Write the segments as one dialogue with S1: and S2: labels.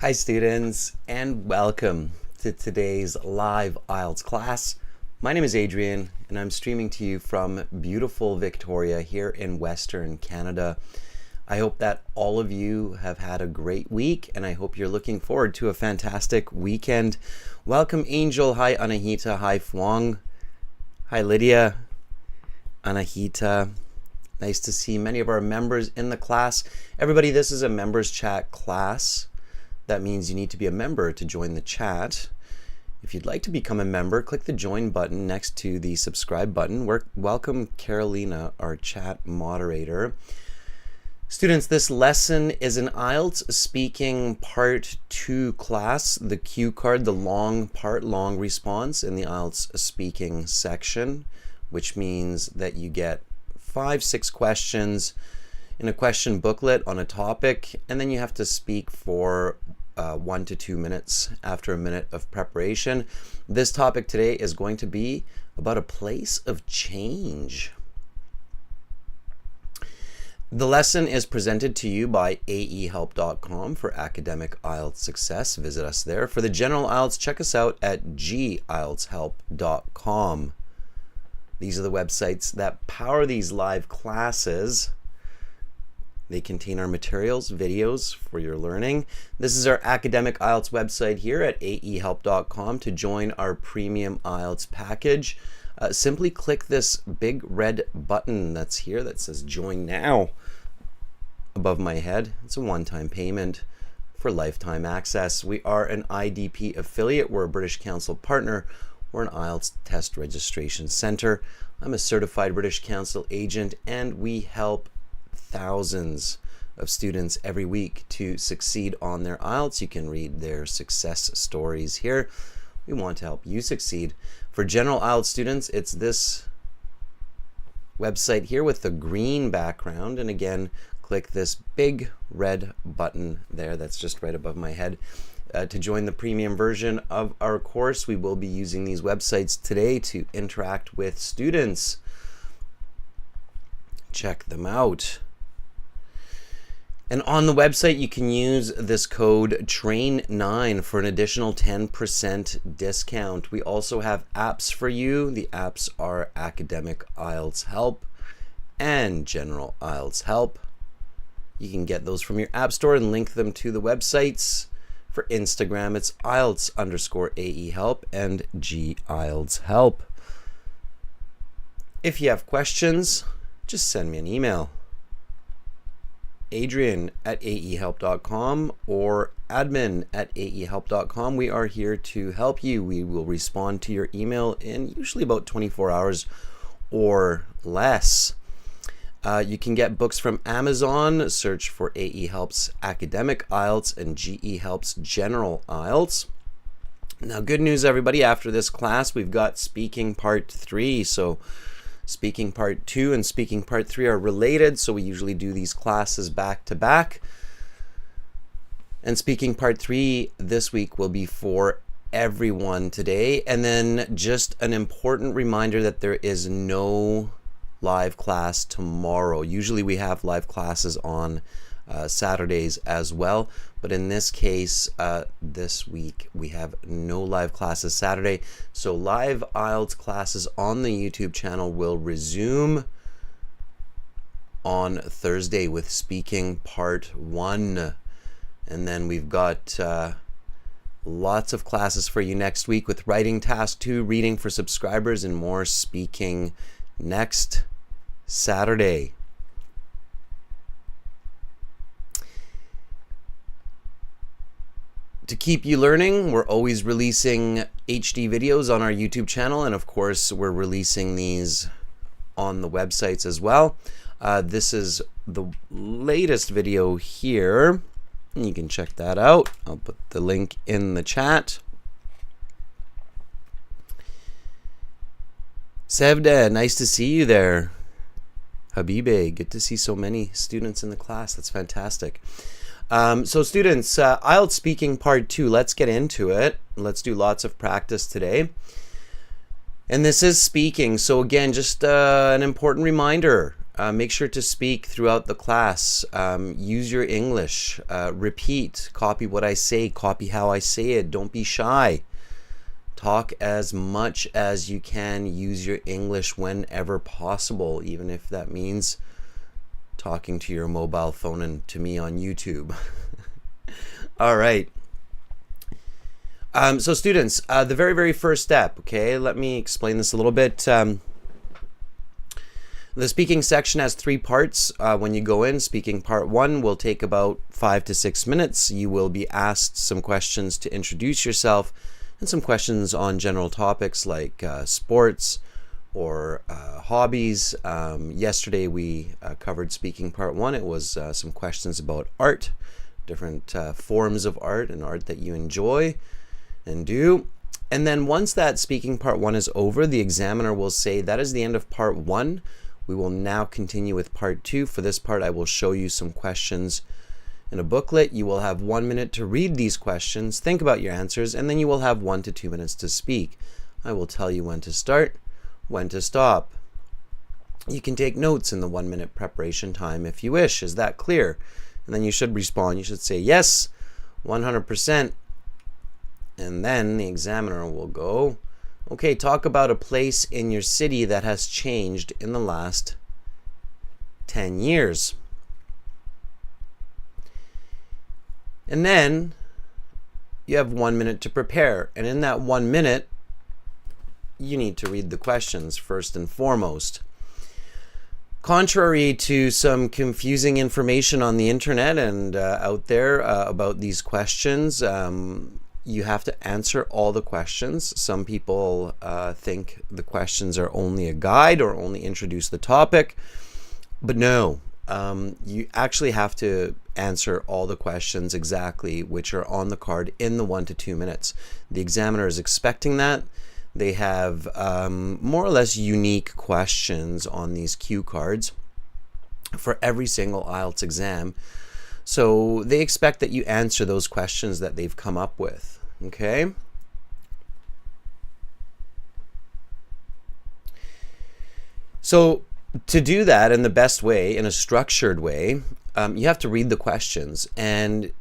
S1: Hi students, and welcome to today's live IELTS class. My name is Adrian and I'm streaming to you from beautiful Victoria here in Western Canada. I hope that all of you have had a great week and I hope you're looking forward to a fantastic weekend. Welcome Angel, hi Anahita, hi Phuong, hi Lydia, Anahita. Nice to see many of our members in the class. Everybody, this is a members chat class. That means you need to be a member to join the chat. If you'd like to become a member, click the join button next to the subscribe button. Welcome Carolina, our chat moderator. Students, this lesson is an IELTS speaking part 2 class. The cue card, the long part, long response in the IELTS speaking section, which means that you get 5-6 questions in a question booklet on a topic, and then you have to speak for 1 to 2 minutes after a minute of preparation. This topic today is going to be about a place of change. The lesson is presented to you by aehelp.com for academic IELTS success. Visit us there. For the general IELTS, check us out at gieltshelp.com. These are the websites that power these live classes. They contain our materials, videos for your learning. This is our academic IELTS website here at aehelp.com. To join our premium IELTS package, simply click this big red button that's here that says join now above my head. It's a one-time payment for lifetime access. We are an IDP affiliate. We're a British Council partner. We're an IELTS test registration center. I'm a certified British Council agent and we help thousands of students every week to succeed on their IELTS. You can read their success stories here. We want to help you succeed. For general IELTS students, it's this website here with the green background. And again, click this big red button there that's just right above my head. To join the premium version of our course, we will be using these websites today to interact with students. Check them out. And on the website, you can use this code TRAIN9 for an additional 10% discount. We also have apps for you. The apps are Academic IELTS Help and General IELTS Help. You can get those from your app store and link them to the websites. For Instagram, it's IELTS_AEHelp and GIELTSHelp. If you have questions, just send me an email. Adrian@aehelp.com or admin@aehelp.com. We are here to help you. We will respond to your email in usually about 24 hours or less. You can get books from Amazon. Search for AE Help's Academic IELTS and GE Help's General IELTS. Now, good news, everybody. After this class, we've got Speaking Part 3. So Speaking Part 2 and Speaking Part 3 are related, so we usually do these classes back to back. And Speaking Part 3 this week will be for everyone today. And then just an important reminder that there is no live class tomorrow. Usually we have live classes on Saturdays as well, but in this case, this week we have no live classes Saturday. So live IELTS classes on the YouTube channel will resume on Thursday with Speaking Part 1. And then we've got lots of classes for you next week with Writing Task 2, Reading for subscribers, and more speaking next Saturday. To keep you learning, we're always releasing HD videos on our YouTube channel, and of course we're releasing these on the websites as well. This is the latest video here. You can check that out. I'll put the link in the chat. Sevda, nice to see you there. Habibe, good to see so many students in the class. That's fantastic. So students, IELTS Speaking Part 2, let's get into it. Let's do lots of practice today. And this is speaking. So again, just an important reminder. Make sure to speak throughout the class. Use your English. Repeat. Copy what I say. Copy how I say it. Don't be shy. Talk as much as you can. Use your English whenever possible, even if that means talking to your mobile phone and to me on YouTube. All right. So students, the very first step, okay, let me explain this a little bit. The speaking section has 3 parts. When you go in, speaking part 1 will take about 5 to 6 minutes. You will be asked some questions to introduce yourself and some questions on general topics like sports or hobbies. Yesterday we covered speaking part 1. It was some questions about art, different forms of art and art that you enjoy and do. And then once that speaking part 1 is over, the examiner will say that is the end of part 1. We will now continue with part 2. For this part, I will show you some questions in a booklet. You will have 1 minute to read these questions, think about your answers, and then you will have 1 to 2 minutes to speak. I will tell you when to start, when to stop. You can take notes in the 1 minute preparation time if you wish. Is that clear? And then you should respond. You should say yes, 100%. And then the examiner will go, okay, talk about a place in your city that has changed in the last 10 years. And then you have 1 minute to prepare. And in that 1 minute, you need to read the questions first and foremost. Contrary to some confusing information on the internet and out there about these questions, you have to answer all the questions. Some people think the questions are only a guide or only introduce the topic, but no, you actually have to answer all the questions exactly which are on the card in the 1 to 2 minutes. The examiner is expecting that. They have more or less unique questions on these cue cards for every single IELTS exam. So they expect that you answer those questions that they've come up with, okay? So to do that in the best way, in a structured way, you have to read the questions. And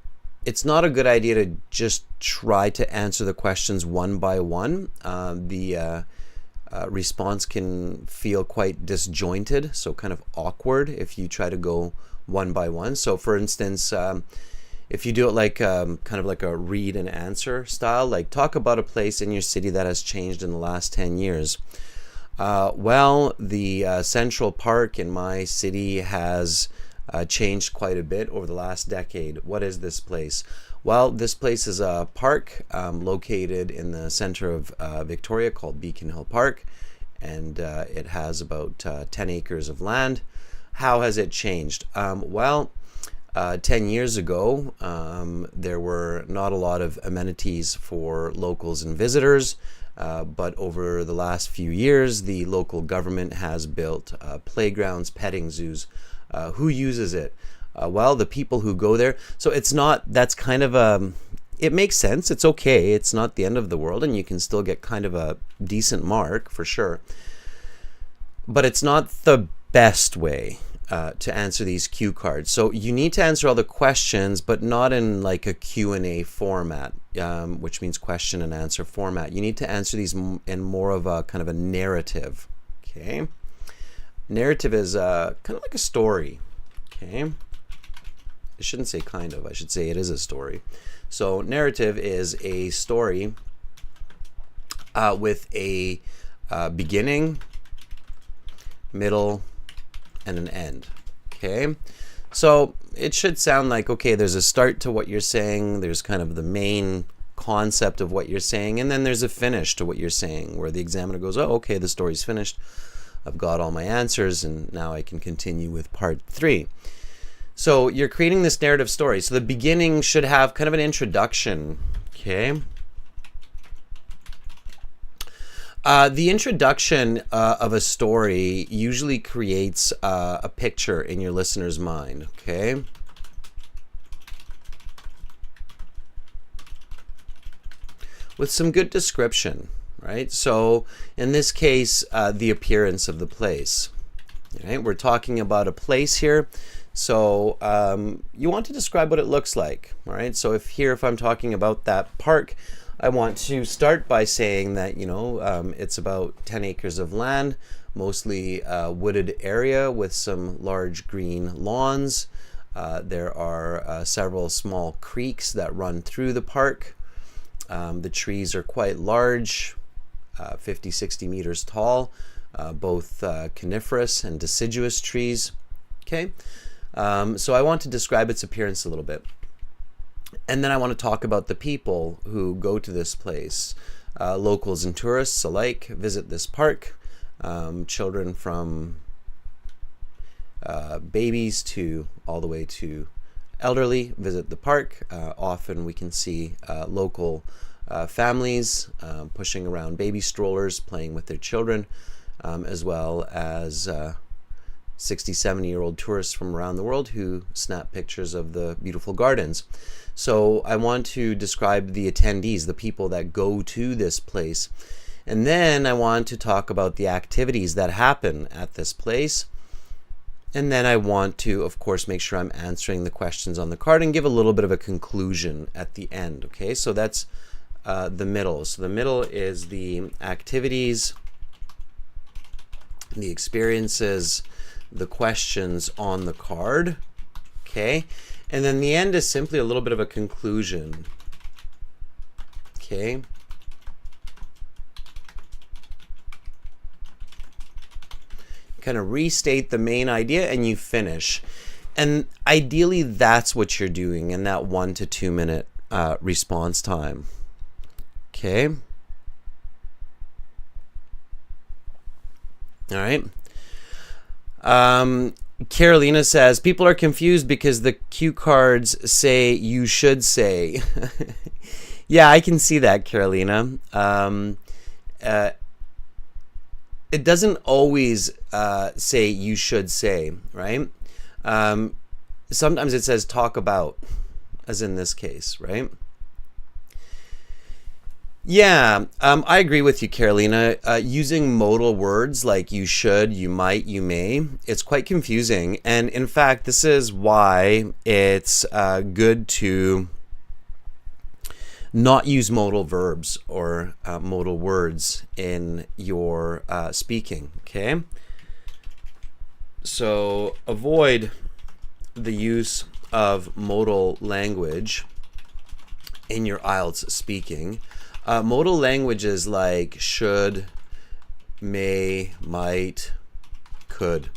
S1: it's not a good idea to just try to answer the questions one by one. The response can feel quite disjointed, so kind of awkward if you try to go one by one. So for instance, if you do it like kind of like a read and answer style, like talk about a place in your city that has changed in the last 10 years. Well, the Central Park in my city has changed quite a bit over the last decade. What is this place? Well, this place is a park located in the center of Victoria called Beacon Hill Park, and it has about 10 acres of land. How has it changed? Well, 10 years ago, there were not a lot of amenities for locals and visitors, but over the last few years, the local government has built playgrounds, petting zoos. Who uses it? Well, the people who go there. So it's not, that's kind of it makes sense. It's okay. It's not the end of the world, and you can still get kind of a decent mark for sure. But it's not the best way to answer these cue cards. So you need to answer all the questions, but not in like a Q&A format, which means question and answer format. You need to answer these in more of a kind of a narrative. Okay. Narrative is kind of like a story. Okay. I shouldn't say kind of, I should say it is a story. So narrative is a story with a beginning, middle, and an end. Okay, so it should sound like, okay, there's a start to what you're saying, there's kind of the main concept of what you're saying, and then there's a finish to what you're saying, where the examiner goes, oh, okay, the story's finished, I've got all my answers, and now I can continue with part 3. So you're creating this narrative story. So the beginning should have kind of an introduction. Okay. The introduction of a story usually creates a picture in your listener's mind. Okay. With some good description, right? So in this case, the appearance of the place. All right, we're talking about a place here. So you want to describe what it looks like. All right, so if I'm talking about that park, I want to start by saying that, it's about 10 acres of land, mostly wooded area with some large green lawns. There are several small creeks that run through the park. The trees are quite large, 50, 60 meters tall, both coniferous and deciduous trees. Okay, so I want to describe its appearance a little bit. And then I want to talk about the people who go to this place. Locals and tourists alike visit this park. Children from babies to all the way to elderly visit the park. Often we can see local families pushing around baby strollers, playing with their children, as well as 60, 70-year-old tourists from around the world who snap pictures of the beautiful gardens. So I want to describe the attendees, the people that go to this place. And then I want to talk about the activities that happen at this place. And then I want to, of course, make sure I'm answering the questions on the card and give a little bit of a conclusion at the end. Okay, so that's the middle. So the middle is the activities, the experiences, the questions on the card. Okay, and then the end is simply a little bit of a conclusion. Okay. Kind of restate the main idea and you finish. And ideally that's what you're doing in that 1 to 2 minute response time. Okay. All right. Carolina says, people are confused because the cue cards say you should say. Yeah, I can see that, Carolina. It doesn't always say you should say, right? Sometimes it says talk about, as in this case, right? Yeah, I agree with you, Carolina. Using modal words like you should, you might, you may, it's quite confusing. And in fact, this is why it's good to not use modal verbs or modal words in your speaking, okay? So avoid the use of modal language in your IELTS speaking. Modal languages like should, may, might, could,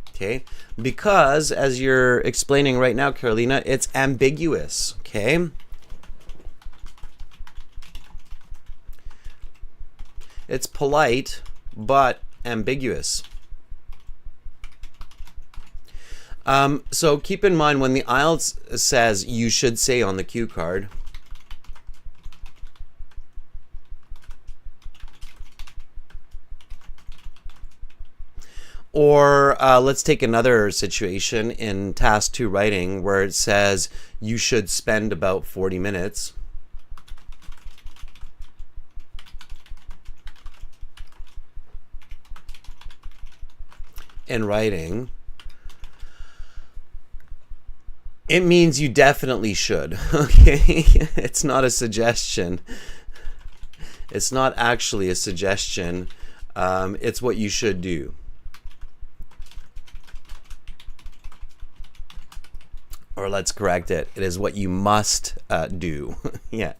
S1: okay? Because as you're explaining right now, Carolina, it's ambiguous, okay? It's polite, but ambiguous. So keep in mind when the IELTS says you should say on the cue card, or let's take another situation in task 2 writing where it says you should spend about 40 minutes. In writing, it means you definitely should. Okay, it's not a suggestion. It's not actually a suggestion. It's what you should do. Or let's correct it. It is what you must do. Yeah.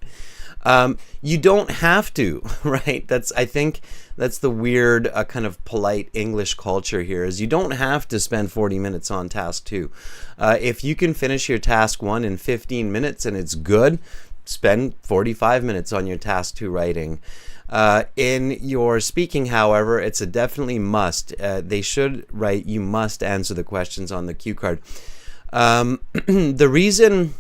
S1: You don't have to, right? I think that's the weird kind of polite English culture here, is you don't have to spend 40 minutes on task 2. If you can finish your task 1 in 15 minutes and it's good, spend 45 minutes on your task 2 writing. In your speaking, however, it's a definitely must. They should write, you must answer the questions on the cue card. The reason,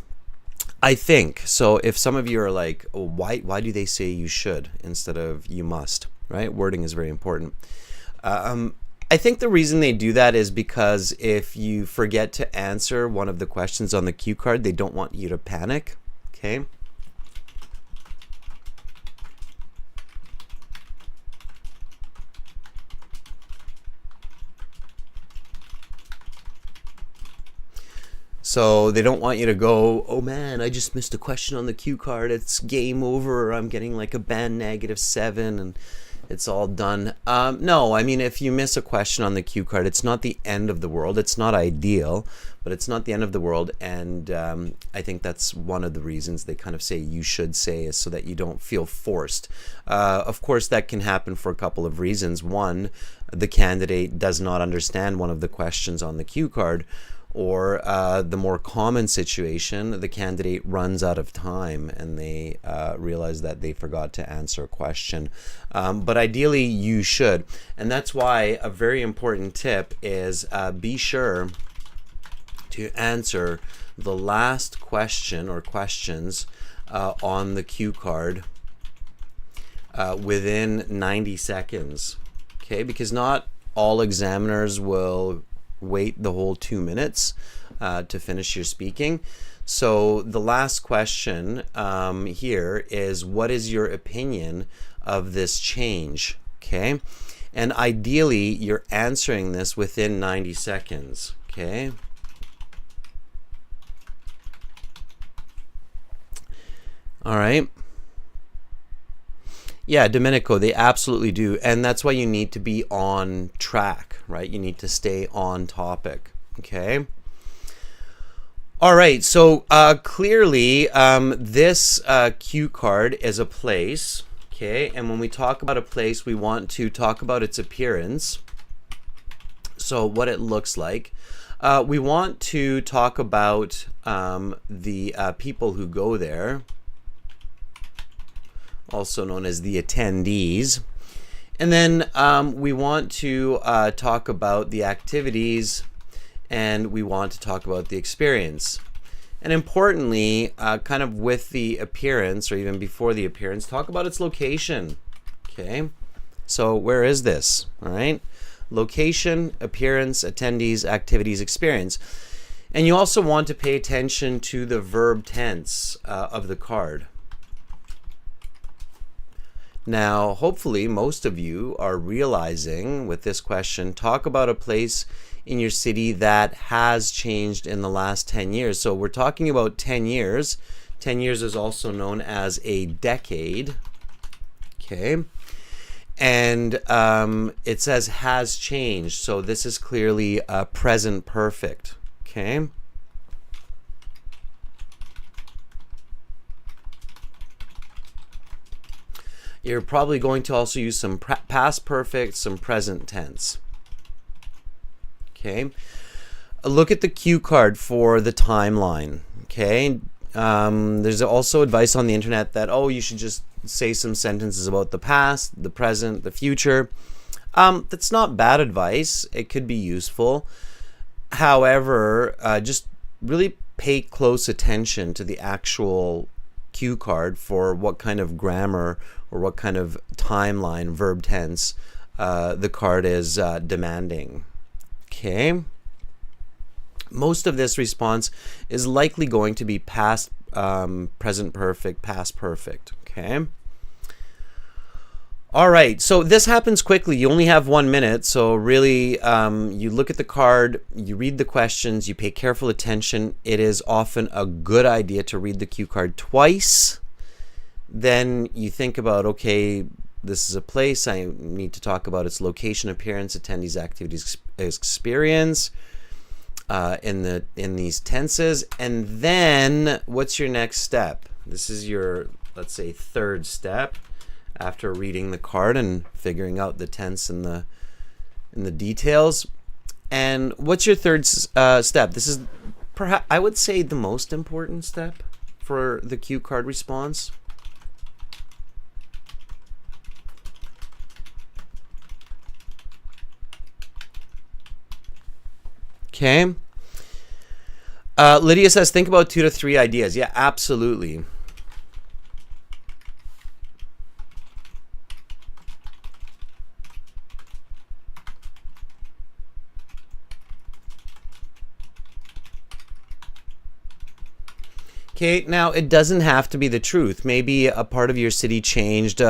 S1: I think, so if some of you are like, oh, why do they say you should instead of you must, right? Wording is very important. I think the reason they do that is because if you forget to answer one of the questions on the cue card, they don't want you to panic, okay? So they don't want you to go, oh man, I just missed a question on the cue card. It's game over. I'm getting like a band -7 and it's all done. No, I mean, if you miss a question on the cue card, it's not the end of the world. It's not ideal, but it's not the end of the world. And I think that's one of the reasons they kind of say you should say, is so that you don't feel forced. Of course, that can happen for a couple of reasons. One, the candidate does not understand one of the questions on the cue card, or the more common situation, the candidate runs out of time and they realize that they forgot to answer a question. But ideally, you should. And that's why a very important tip is be sure to answer the last question or questions on the cue card within 90 seconds. Okay, because not all examiners will wait the whole 2 minutes to finish your speaking. So the last question here is, what is your opinion of this change? Okay, and ideally you're answering this within 90 seconds. Okay, all right. Yeah, Domenico, they absolutely do. And that's why you need to be on track, right? You need to stay on topic, okay? All right, so clearly this cue card is a place, okay? And when we talk about a place, we want to talk about its appearance. So what it looks like. We want to talk about the people who go there, also known as the attendees. And then we want to talk about the activities, and we want to talk about the experience. And importantly, kind of with the appearance, or even before the appearance, talk about its location. Okay, so where is this? All right, location, appearance, attendees, activities, experience. And you also want to pay attention to the verb tense of the card. Now, hopefully, most of you are realizing with this question, talk about a place in your city that has changed in the last 10 years. So we're talking about 10 years. 10 years is also known as a decade. Okay. And it says has changed. So this is clearly a present perfect. Okay. You're probably going to also use some past perfect, some present tense. Okay. Look at the cue card for the timeline. Okay. There's also advice on the internet that, oh, you should just say some sentences about the past, the present, the future. That's not bad advice. It could be useful. However, just really pay close attention to the actual cue card for what kind of grammar or what kind of timeline, verb tense, the card is demanding. Okay. Most of this response is likely going to be past, present perfect, past perfect. Okay. All right, so this happens quickly. You only have 1 minute, so really you look at the card, you read the questions, you pay careful attention. It is often a good idea to read the cue card twice. Then you think about, okay, this is a place. I need to talk about its location, appearance, attendees, activities, experience in these tenses. And then what's your next step? This is your, let's say, third step. After reading the card and figuring out the tense and the details. And what's your third step? This is perhaps, I would say, the most important step for the cue card response. Okay. Lydia says, think about 2 to 3 ideas. Yeah, absolutely. Okay, now it doesn't have to be the truth. Maybe a part of your city changed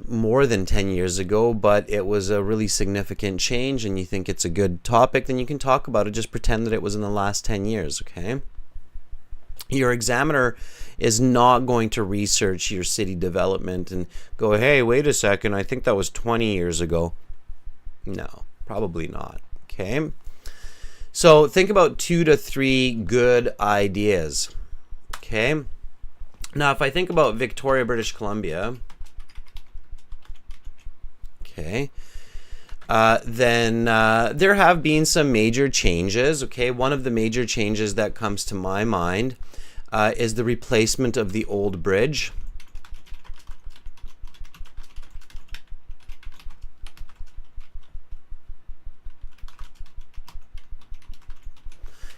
S1: more than 10 years ago, but it was a really significant change and you think it's a good topic, then you can talk about it. Just pretend that it was in the last 10 years, okay? Your examiner is not going to research your city development and go, hey, wait a second, I think that was 20 years ago. No, probably not, okay? So think about 2 to 3 good ideas, okay? Now, if I think about Victoria, British Columbia, okay, then there have been some major changes, okay? One of the major changes that comes to my mind is the replacement of the old bridge.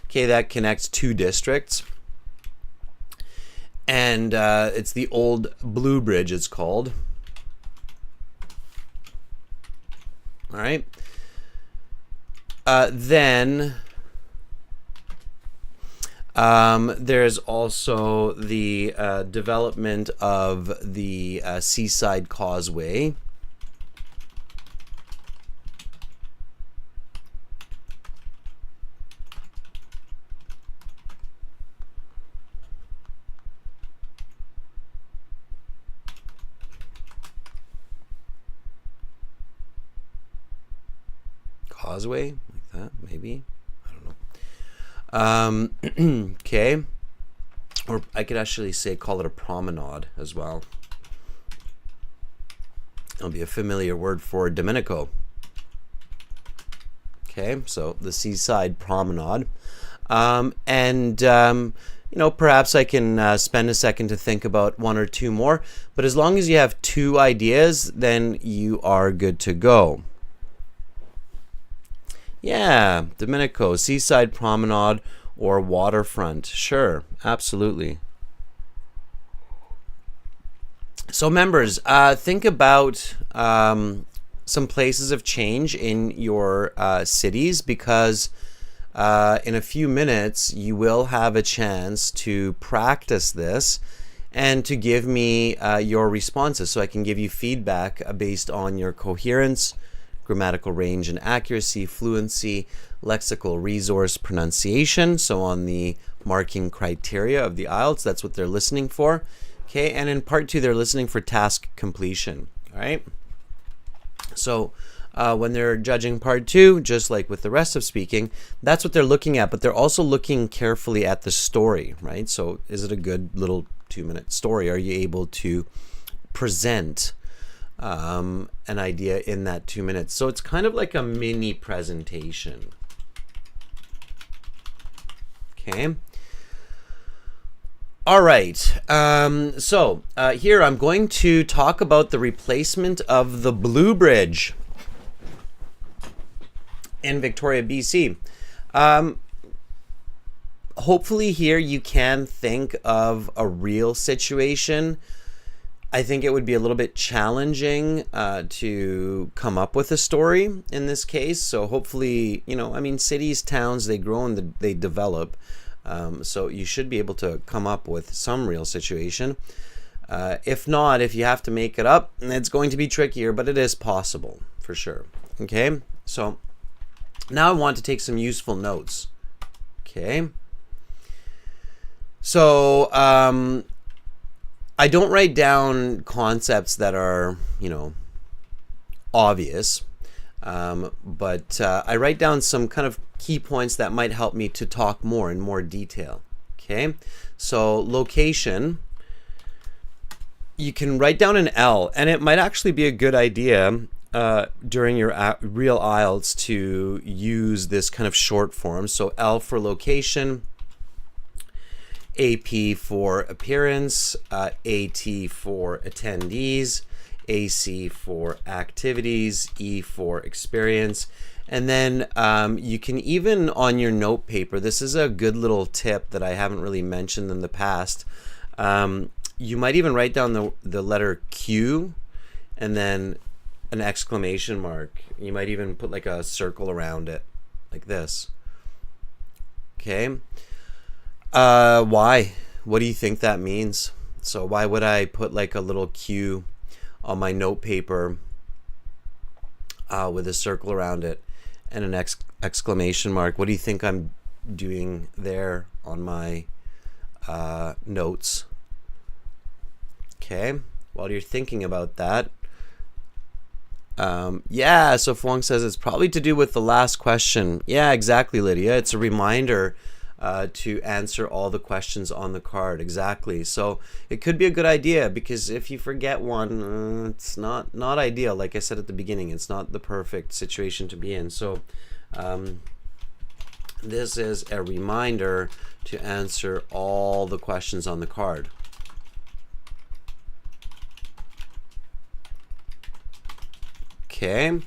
S1: Okay, that connects 2 districts. And it's the old Blue Bridge, it's called. All right. Then there's also the development of the Seaside Causeway. Causeway, like that, maybe. I don't know. Okay. Or I could actually say, call it a promenade as well. It'll be a familiar word for Domenico. Okay, so the Seaside Promenade. You know, perhaps I can spend a second to think about 1 or 2 more. But as long as you have 2 ideas, then you are good to go. Yeah, Domenico, Seaside Promenade or waterfront. Sure, absolutely. So members, think about some places of change in your cities, because in a few minutes you will have a chance to practice this and to give me your responses so I can give you feedback based on your coherence, grammatical range and accuracy, fluency, lexical resource, pronunciation. So on the marking criteria of the IELTS, that's what they're listening for. Okay, and in part 2, they're listening for task completion. All right. So when they're judging part 2, just like with the rest of speaking, that's what they're looking at, but they're also looking carefully at the story, right? So is it a good little 2-minute story? Are you able to present an idea in that 2 minutes? So it's kind of like a mini presentation. Okay. All right. So here I'm going to talk about the replacement of the Blue Bridge in Victoria, BC. Hopefully here you can think of a real situation. I think it would be a little bit challenging to come up with a story in this case. So hopefully, you know, I mean, cities, towns, they grow and they develop. So you should be able to come up with some real situation. If not, if you have to make it up, it's going to be trickier, but it is possible for sure. Okay, so now I want to take some useful notes. Okay, so I don't write down concepts that are, you know, obvious, but I write down some kind of key points that might help me to talk more in more detail. Okay, so location, you can write down an L, and it might actually be a good idea during your real IELTS to use this kind of short form. So L for location, AP for appearance, AT for attendees, AC for activities, E for experience. And then you can even on your note paper, this is a good little tip that I haven't really mentioned in the past. You might even write down the letter Q and then an exclamation mark. You might even put like a circle around it like this. Okay. Why? What do you think that means? So why would I put like a little Q on my note paper with a circle around it and an exclamation mark. What do you think I'm doing there on my notes? Okay, while you're thinking about that, yeah, so Phuong says it's probably to do with the last question. Yeah, exactly, Lydia. It's a reminder to answer all the questions on the card. Exactly. So it could be a good idea, because if you forget one, it's not ideal. Like I said at the beginning, it's not the perfect situation to be in. So this is a reminder to answer all the questions on the card. Okay.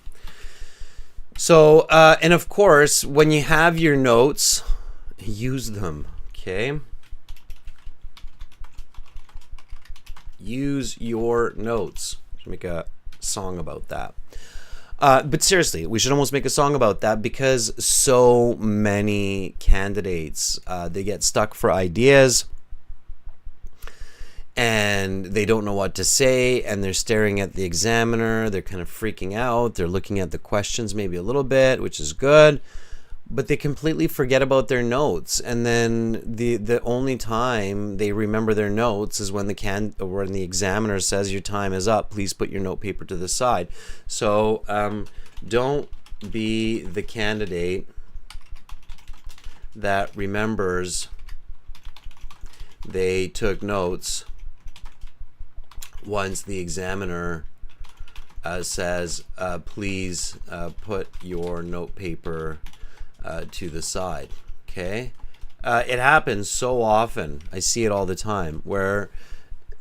S1: So, and of course, when you have your notes, use them. Okay. Use your notes. Make a song about that. But seriously, we should almost make a song about that, because so many candidates, they get stuck for ideas and they don't know what to say, and they're staring at the examiner. They're kind of freaking out. They're looking at the questions maybe a little bit, which is good, but they completely forget about their notes. And then the only time they remember their notes is when the examiner says your time is up. Please put your note paper to the side. So don't be the candidate that remembers they took notes once the examiner says, please put your note paper to the side. Okay, it happens so often. I see it all the time, where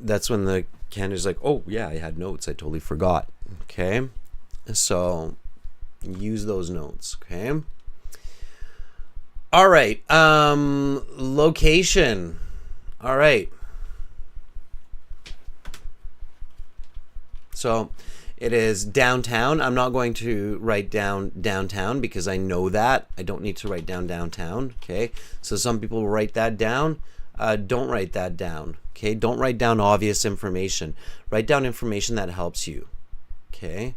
S1: that's when the candidate's like, oh yeah, I had notes, I totally forgot. Okay, so use those notes. Okay, all right. Location. All right, so it is downtown. I'm not going to write down downtown, because I know that. I don't need to write down downtown. Okay, so some people will write that down. Don't write that down. Okay, don't write down obvious information. Write down information that helps you. Okay.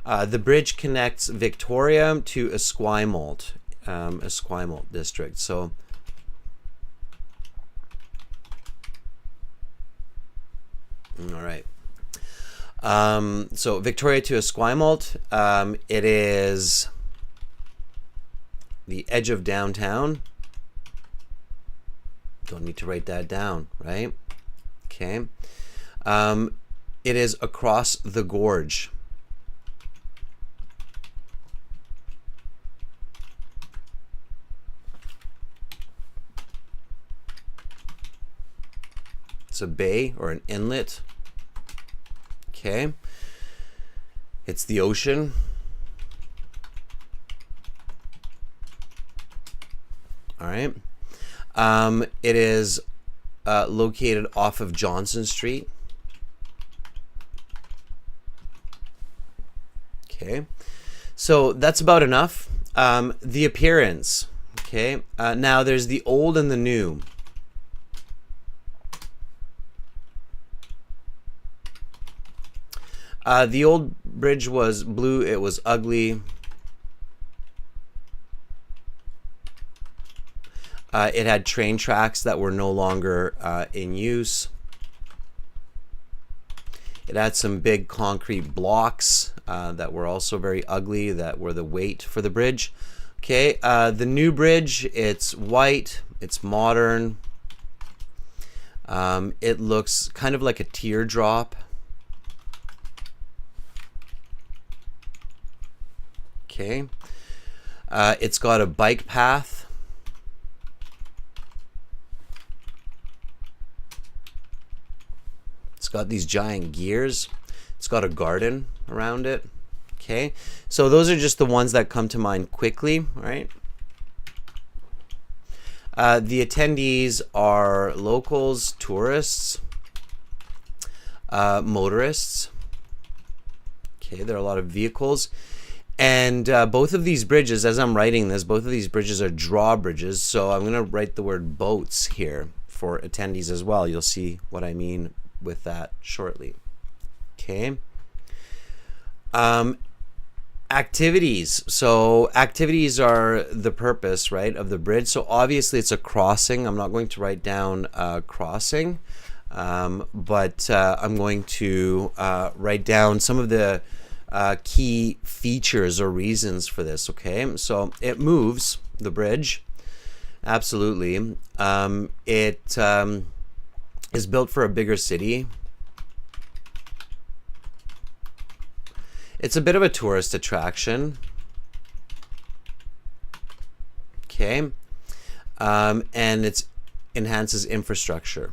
S1: The bridge connects Victoria to Esquimalt district. So all right. So Victoria to Esquimalt, it is the edge of downtown. Don't need to write that down, right? Okay. It is across the gorge. It's a bay or an inlet. Okay, it's the ocean. All right. It is located off of Johnson Street. Okay, so that's about enough. The appearance. Okay, now there's the old and the new. The old bridge was blue. It was ugly. It had train tracks that were no longer in use. It had some big concrete blocks that were also very ugly, that were the weight for the bridge. Okay, the new bridge, it's white, it's modern. It looks kind of like a teardrop. Okay, it's got a bike path. It's got these giant gears. It's got a garden around it. Okay, so those are just the ones that come to mind quickly, right? The attendees are locals, tourists, motorists. Okay, there are a lot of vehicles. And both of these bridges, as I'm writing this, both of these bridges are drawbridges. So I'm going to write the word boats here for attendees as well. You'll see what I mean with that shortly. Okay. Activities. So activities are the purpose, right, of the bridge. So obviously it's a crossing. I'm not going to write down crossing, but I'm going to write down some of the key features or reasons for this. Okay, so it moves the bridge. Absolutely. It is built for a bigger city. It's a bit of a tourist attraction. Okay. And it enhances infrastructure.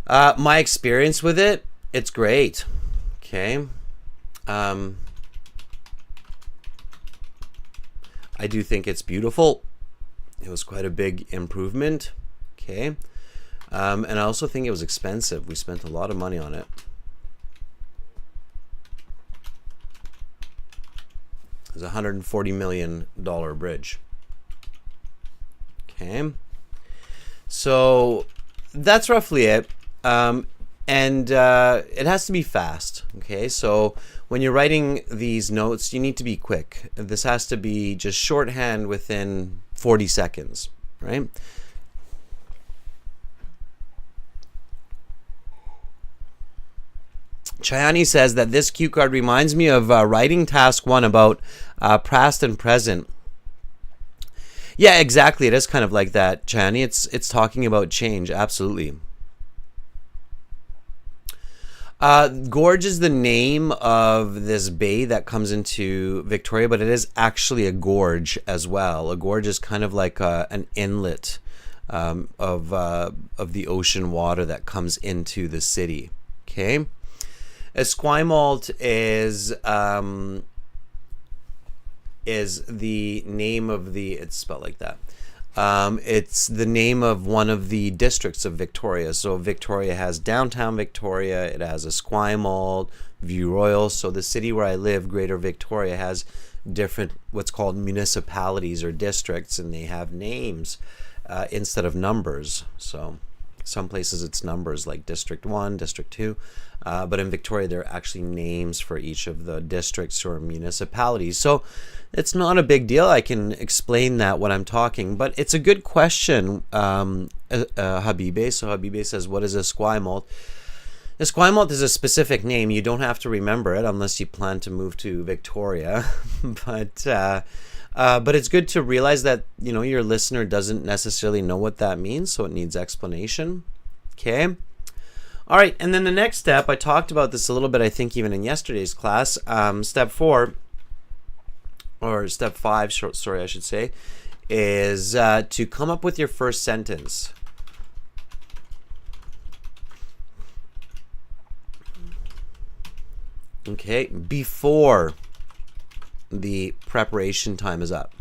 S1: My experience with it, it's great. Okay. I do think it's beautiful. It was quite a big improvement. Okay. And I also think it was expensive. We spent a lot of money on it. It was a $140 million bridge. Okay. So that's roughly it. And it has to be fast. Okay. So when you're writing these notes, you need to be quick. This has to be just shorthand within 40 seconds, right? Chayani says that this cue card reminds me of writing task 1 about past and present. Yeah, exactly. It is kind of like that, Chayani. It's talking about change. Absolutely. Gorge is the name of this bay that comes into Victoria, but it is actually a gorge as well. A gorge is kind of like an inlet of the ocean water that comes into the city. Okay. Esquimalt is the name of the, it's spelled like that. It's the name of one of the districts of Victoria. So Victoria has downtown Victoria, it has Esquimalt, View Royal. So the city where I live, Greater Victoria, has different what's called municipalities or districts, and they have names instead of numbers. So some places it's numbers like District 1, District 2, but in Victoria there are actually names for each of the districts or municipalities. So it's not a big deal. I can explain that when I'm talking, but it's a good question, Habibe. So Habibe says, what is Esquimalt? Esquimalt is a specific name. You don't have to remember it unless you plan to move to Victoria, but it's good to realize that, you know, your listener doesn't necessarily know what that means, so it needs explanation. Okay. All right. And then the next step, I talked about this a little bit, I think even in yesterday's class. Step 4, or step 5, sorry, I should say, is to come up with your first sentence. Okay. Before the preparation time is up.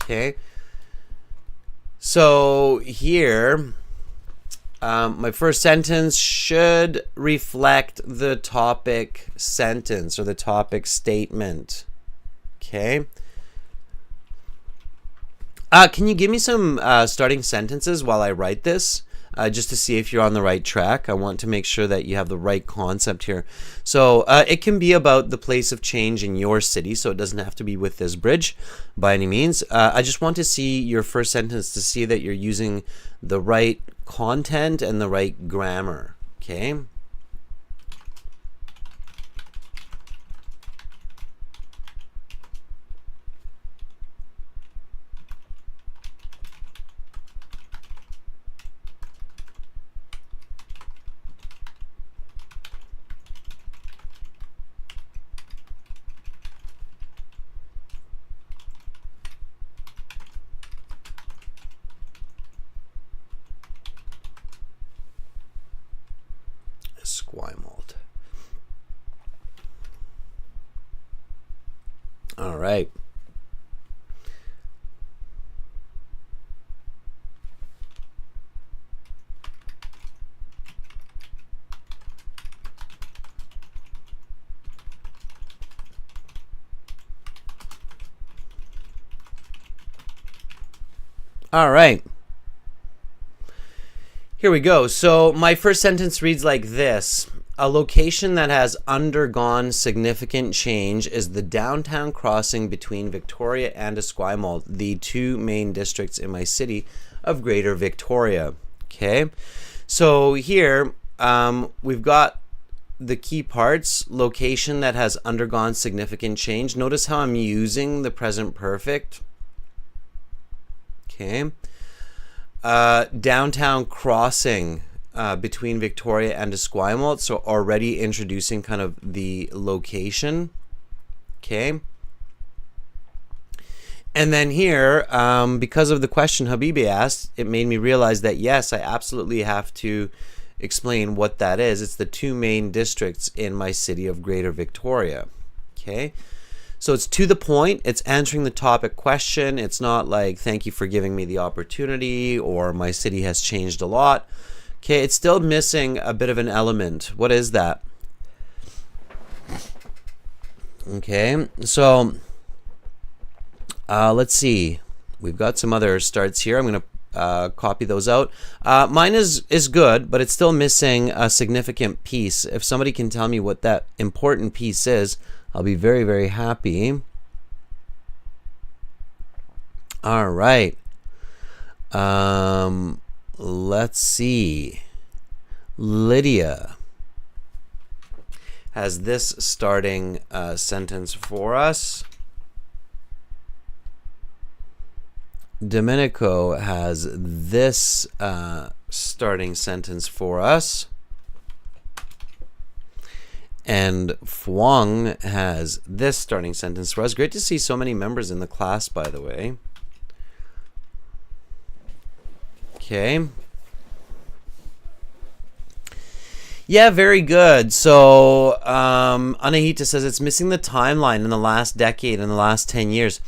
S1: Okay. So here, my first sentence should reflect the topic sentence or the topic statement. Okay. Can you give me some starting sentences while I write this? Just to see if you're on the right track. I want to make sure that you have the right concept here. So it can be about the place of change in your city, so it doesn't have to be with this bridge by any means. I just want to see your first sentence to see that you're using the right content and the right grammar. Okay. Esquimalt. All right. All right. Here we go. So my first sentence reads like this. A location that has undergone significant change is the downtown crossing between Victoria and Esquimalt, the two main districts in my city of Greater Victoria. Okay, so here we've got the key parts. Location that has undergone significant change. Notice how I'm using the present perfect. Okay. Downtown crossing between Victoria and Esquimalt, so already introducing kind of the location. Okay. And then here, because of the question Habibe asked, it made me realize that yes, I absolutely have to explain what that is. It's the two main districts in my city of Greater Victoria. Okay. So it's to the point, it's answering the topic question. It's not like, thank you for giving me the opportunity, or my city has changed a lot. Okay, it's still missing a bit of an element. What is that? Okay, so let's see. We've got some other starts here. I'm going to copy those out. Mine is good, but it's still missing a significant piece. If somebody can tell me what that important piece is, I'll be very, very happy. All right. Let's see. Lydia has this starting sentence for us. Domenico has this starting sentence for us. And Phuong has this starting sentence for us. Great to see so many members in the class, by the way. Okay. Yeah, very good. So Anahita says it's missing the timeline in the last decade, in the last 10 years.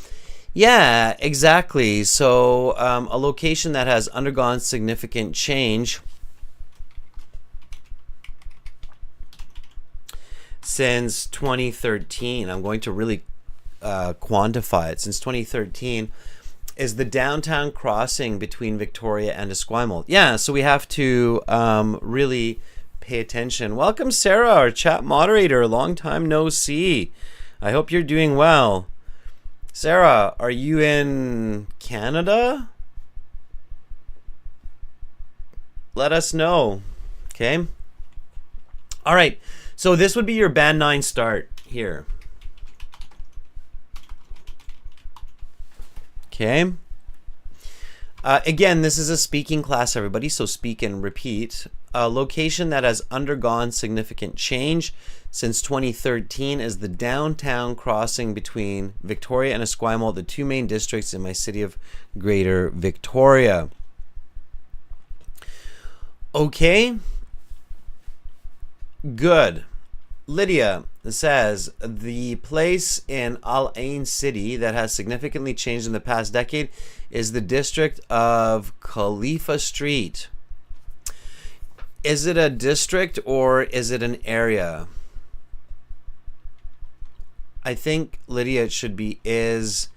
S1: Yeah, exactly. So a location that has undergone significant change since 2013. I'm going to really quantify it. Since 2013 is the downtown crossing between Victoria and Esquimalt. Yeah, so we have to really pay attention. Welcome, Sarah, our chat moderator. Long time no see. I hope you're doing well. Sarah, are you in Canada? Let us know. Okay. All right. So this would be your Band 9 start here. Okay. Again, this is a speaking class, everybody, so speak and repeat. A location that has undergone significant change since 2013 is the downtown crossing between Victoria and Esquimalt, the two main districts in my city of Greater Victoria. Okay. Good. Lydia says the place in Al Ain city that has significantly changed in the past decade is the district of Khalifa Street. Is it a district or is it an area? I think, Lydia, it should be is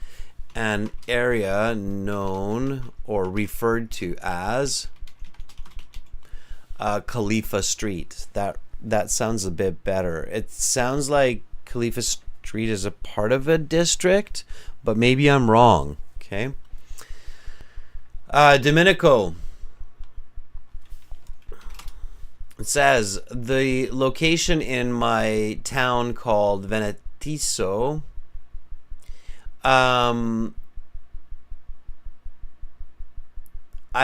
S1: an area known or referred to as Khalifa Street. That sounds a bit better. It sounds like Khalifa Street is a part of a district, but maybe I'm wrong. Okay. Domenico. It says the location in my town called Venetiso. I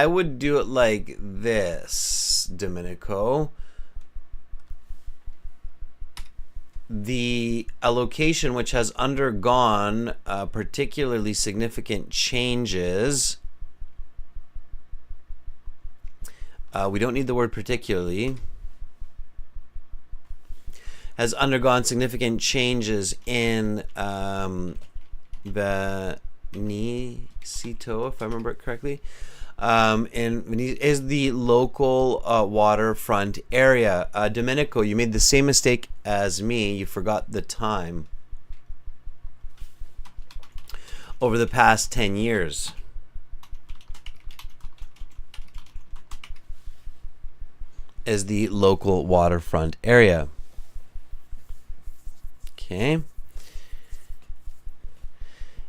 S1: would do it like this, Domenico. A location which has undergone particularly significant changes. We don't need the word particularly. Has undergone significant changes in Veneto, if I remember it correctly. In Venice is the local waterfront area. Domenico, you made the same mistake as me. You forgot the time. Over the past 10 years. is the local waterfront area. Okay.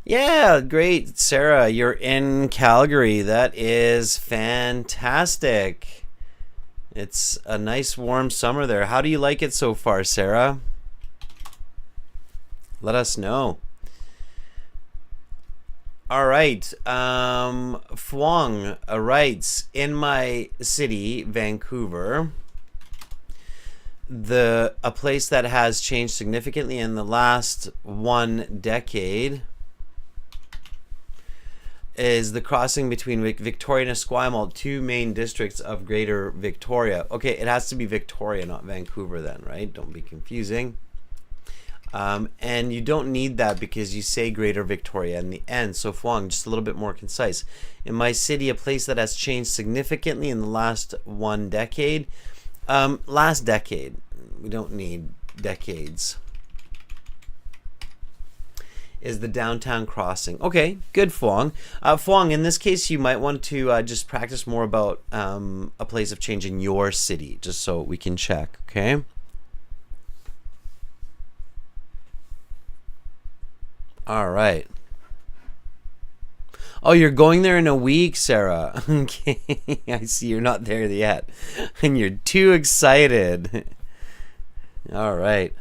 S1: Yeah, great, Sarah. You're in Calgary. That is fantastic. It's a nice warm summer there. How do you like it so far, Sarah? Let us know. All right. Phuong writes, in my city, Vancouver, a place that has changed significantly in the last 1 decade is the crossing between Victoria and Esquimalt, 2 main districts of Greater Victoria. Okay, it has to be Victoria, not Vancouver then, right? Don't be confusing. And you don't need that because you say Greater Victoria in the end. So Phuong, just a little bit more concise. In my city, a place that has changed significantly in the last 1 decade. Last decade. We don't need decades. Is the downtown crossing. Okay, good, Phuong. Phuong, in this case, you might want to just practice more about a place of change in your city, just so we can check, okay? All right. Oh, you're going there in a week, Sarah. Okay, I see you're not there yet. And you're too excited. All right.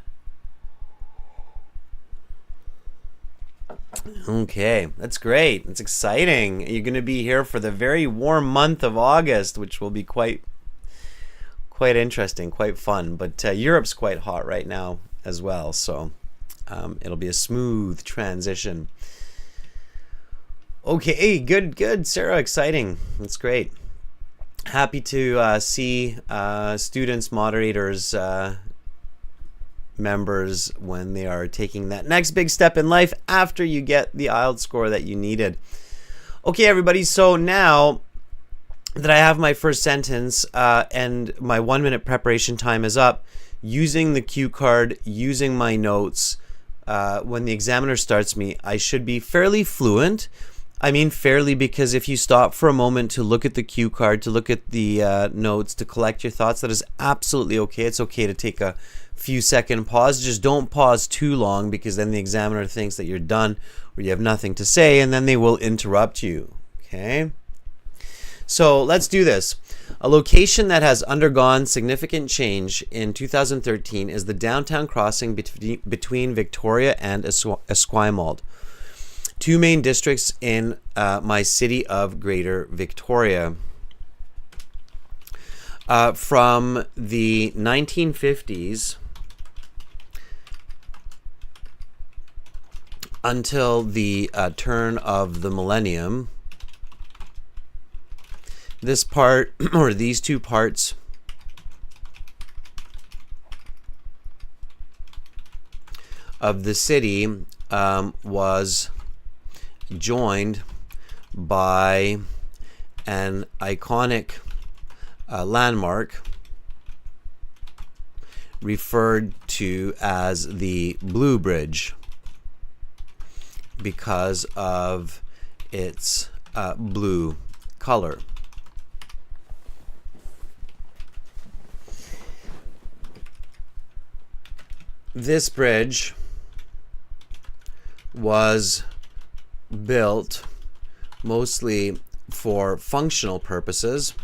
S1: Okay, that's great. It's exciting. You're going to be here for the very warm month of August, which will be quite interesting, quite fun. But Europe's quite hot right now as well, so it'll be a smooth transition. Okay, good, Sarah. Exciting. That's great. Happy to see students, moderators, members when they are taking that next big step in life after you get the IELTS score that you needed. Okay, everybody. So now that I have my first sentence and my 1-minute preparation time is up, using the cue card, using my notes, when the examiner starts me, I should be fairly fluent. I mean fairly because if you stop for a moment to look at the cue card, to look at the notes, to collect your thoughts, that is absolutely okay. It's okay to take a few second pause. Just don't pause too long because then the examiner thinks that you're done or you have nothing to say and then they will interrupt you. Okay? So let's do this. A location that has undergone significant change in 2013 is the downtown crossing between Victoria and Esquimalt, 2 main districts in my city of Greater Victoria. From the 1950s until the turn of the millennium, this part, or these 2 parts, of the city was joined by an iconic landmark referred to as the Blue Bridge because of its blue color. This bridge was built mostly for functional purposes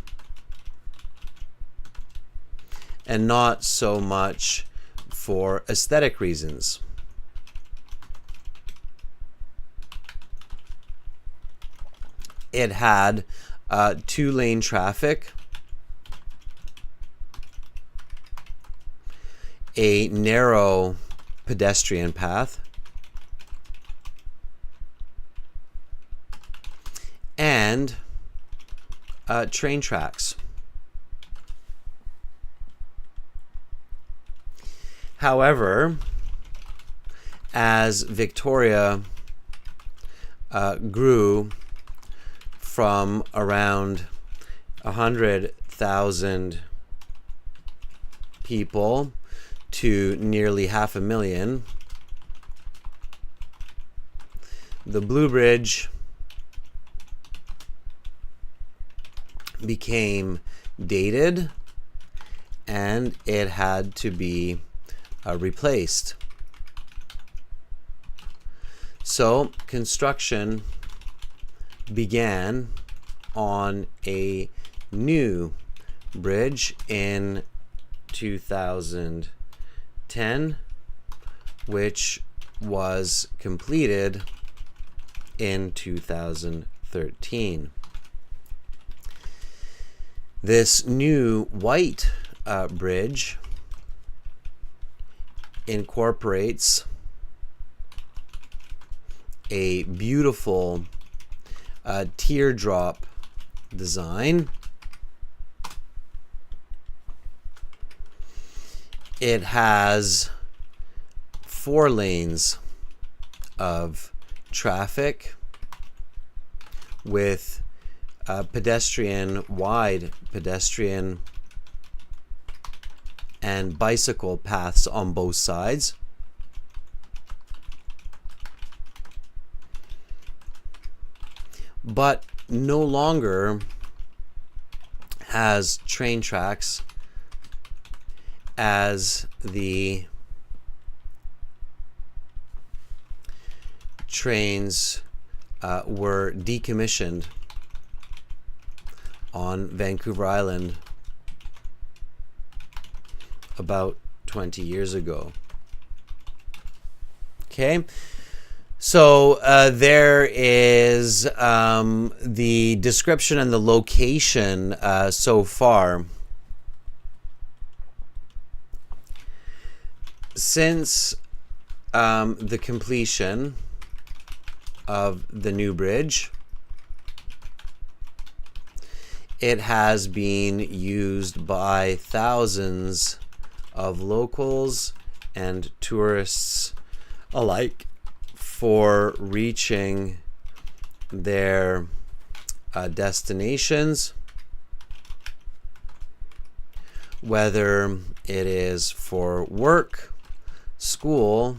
S1: and not so much for aesthetic reasons. It had 2-lane traffic, a narrow pedestrian path, and train tracks. However, as Victoria grew from around 100,000 people to nearly 500,000, the Blue Bridge became dated and it had to be replaced. So construction began on a new bridge in 2010, which was completed in 2013. This new white bridge incorporates a beautiful teardrop design. It has 4 lanes of traffic with wide pedestrian and bicycle paths on both sides. But no longer has train tracks, as the trains were decommissioned on Vancouver Island about 20 years ago. Okay, so there is the description and the location so far. Since the completion of the new bridge, it has been used by thousands of locals and tourists alike for reaching their destinations, whether it is for work, school,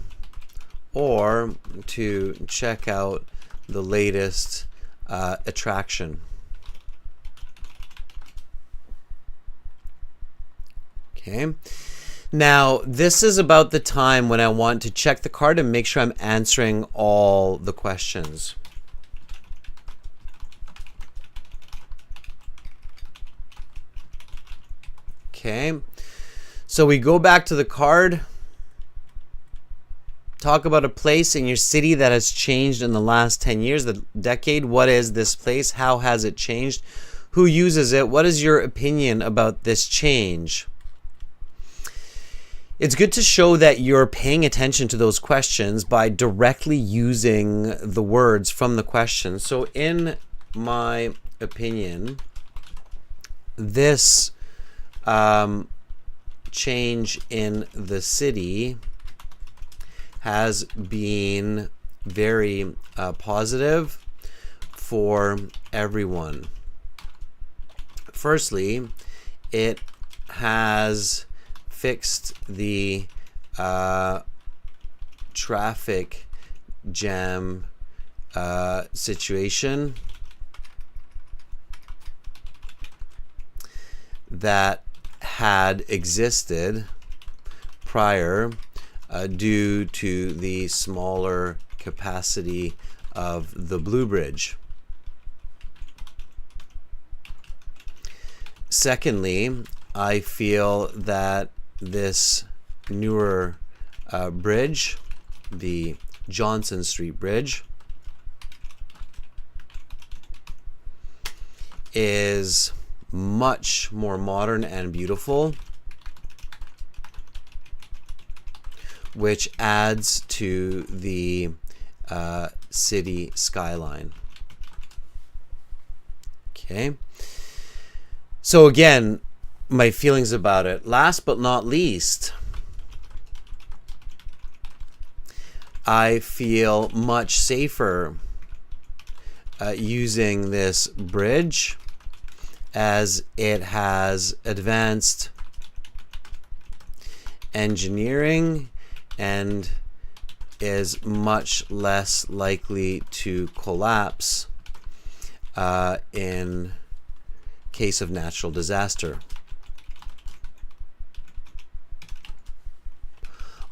S1: or to check out the latest attraction. Okay. Now, this is about the time when I want to check the card and make sure I'm answering all the questions. Okay. So we go back to the card. Talk about a place in your city that has changed in the last 10 years, the decade. What is this place? How has it changed? Who uses it? What is your opinion about this change? It's good to show that you're paying attention to those questions by directly using the words from the question. So in my opinion, this change in the city has been very positive for everyone. Firstly, it has fixed the traffic jam situation that had existed prior due to the smaller capacity of the Blue Bridge. Secondly, I feel that this newer bridge, the Johnson Street Bridge, is much more modern and beautiful, which adds to the city skyline. Okay. So again, my feelings about it. Last but not least, I feel much safer using this bridge, as it has advanced engineering and is much less likely to collapse in case of natural disaster.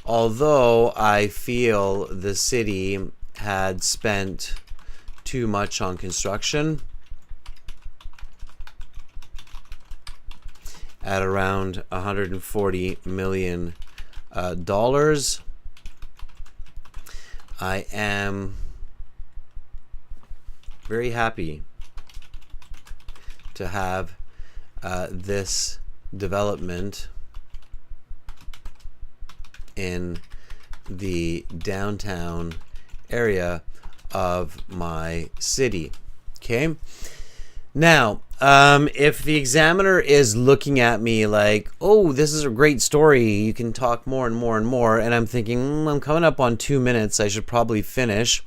S1: although I feel the city had spent too much on construction at around $140 million, I am very happy to have this development in the downtown area of my city. Okay, now if the examiner is looking at me like, oh, this is a great story, you can talk more and more and more, and I'm thinking, I'm coming up on 2 minutes, I should probably finish,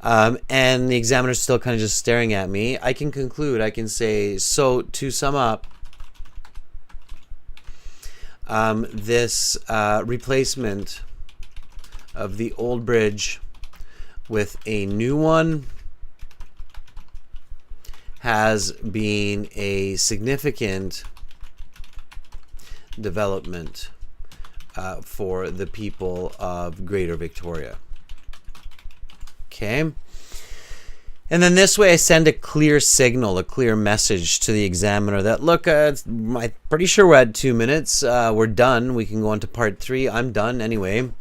S1: and the examiner's still kind of just staring at me, I can conclude, I can say, so to sum up, this replacement of the old bridge with a new one has been a significant development for the people of Greater Victoria. Okay. And then this way I send a clear signal, a clear message to the examiner that, look, I'm pretty sure we're at 2 minutes. We're done. We can go on to part 3. I'm done anyway.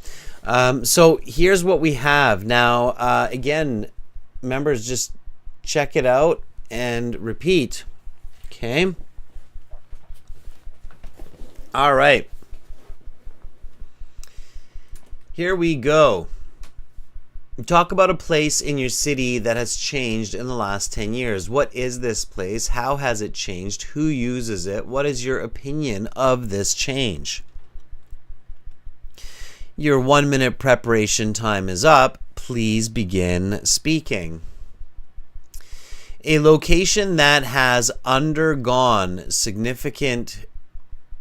S1: So here's what we have. Now, again, members, just check it out and repeat. Okay. All right. Here we go. Talk about a place in your city that has changed in the last 10 years. What is this place? How has it changed? Who uses it? What is your opinion of this change? Your 1 minute preparation time is up. Please begin speaking. A location that has undergone significant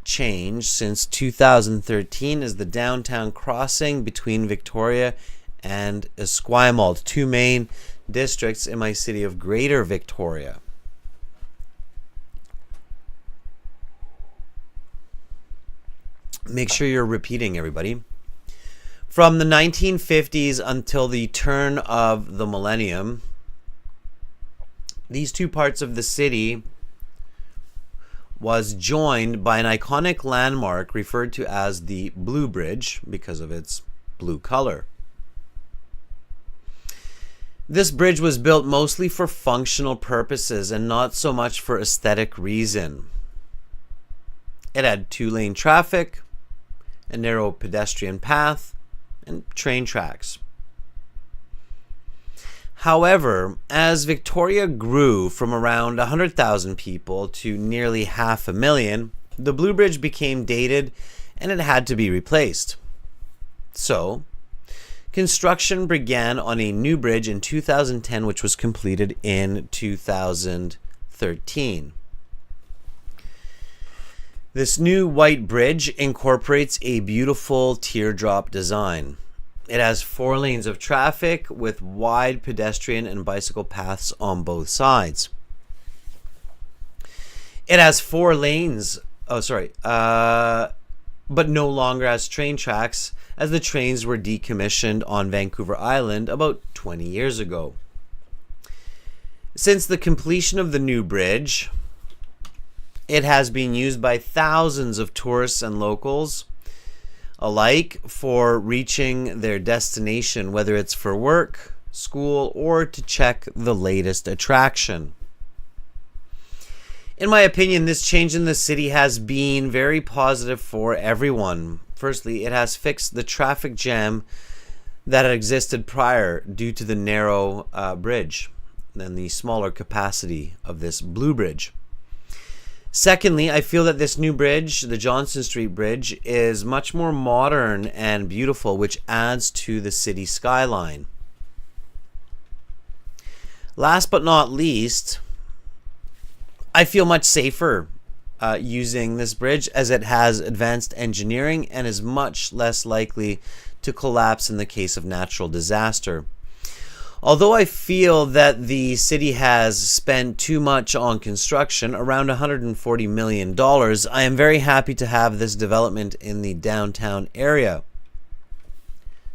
S1: change since 2013 is the downtown crossing between Victoria and Esquimalt, 2 main districts in my city of Greater Victoria. Make sure you're repeating, everybody. From the 1950s until the turn of the millennium, these two parts of the city was joined by an iconic landmark referred to as the Blue Bridge because of its blue color. This bridge was built mostly for functional purposes and not so much for aesthetic reason. It had 2-lane traffic, a narrow pedestrian path, and train tracks. However, as Victoria grew from around 100,000 people to nearly 500,000, the Blue Bridge became dated and it had to be replaced. So, construction began on a new bridge in 2010, which was completed in 2013. This new white bridge incorporates a beautiful teardrop design. It has 4 lanes of traffic with wide pedestrian and bicycle paths on both sides. It has 4 lanes, but no longer has train tracks, as the trains were decommissioned on Vancouver Island about 20 years ago. Since the completion of the new bridge, it has been used by thousands of tourists and locals alike for reaching their destination, whether it's for work, school, or to check the latest attraction. In my opinion, this change in the city has been very positive for everyone. Firstly, it has fixed the traffic jam that had existed prior due to the narrow bridge and the smaller capacity of this Blue Bridge. Secondly, I feel that this new bridge, the Johnson Street Bridge, is much more modern and beautiful, which adds to the city skyline. Last but not least, I feel much safer using this bridge, as it has advanced engineering and is much less likely to collapse in the case of natural disaster. Although I feel that the city has spent too much on construction, around $140 million, I am very happy to have this development in the downtown area.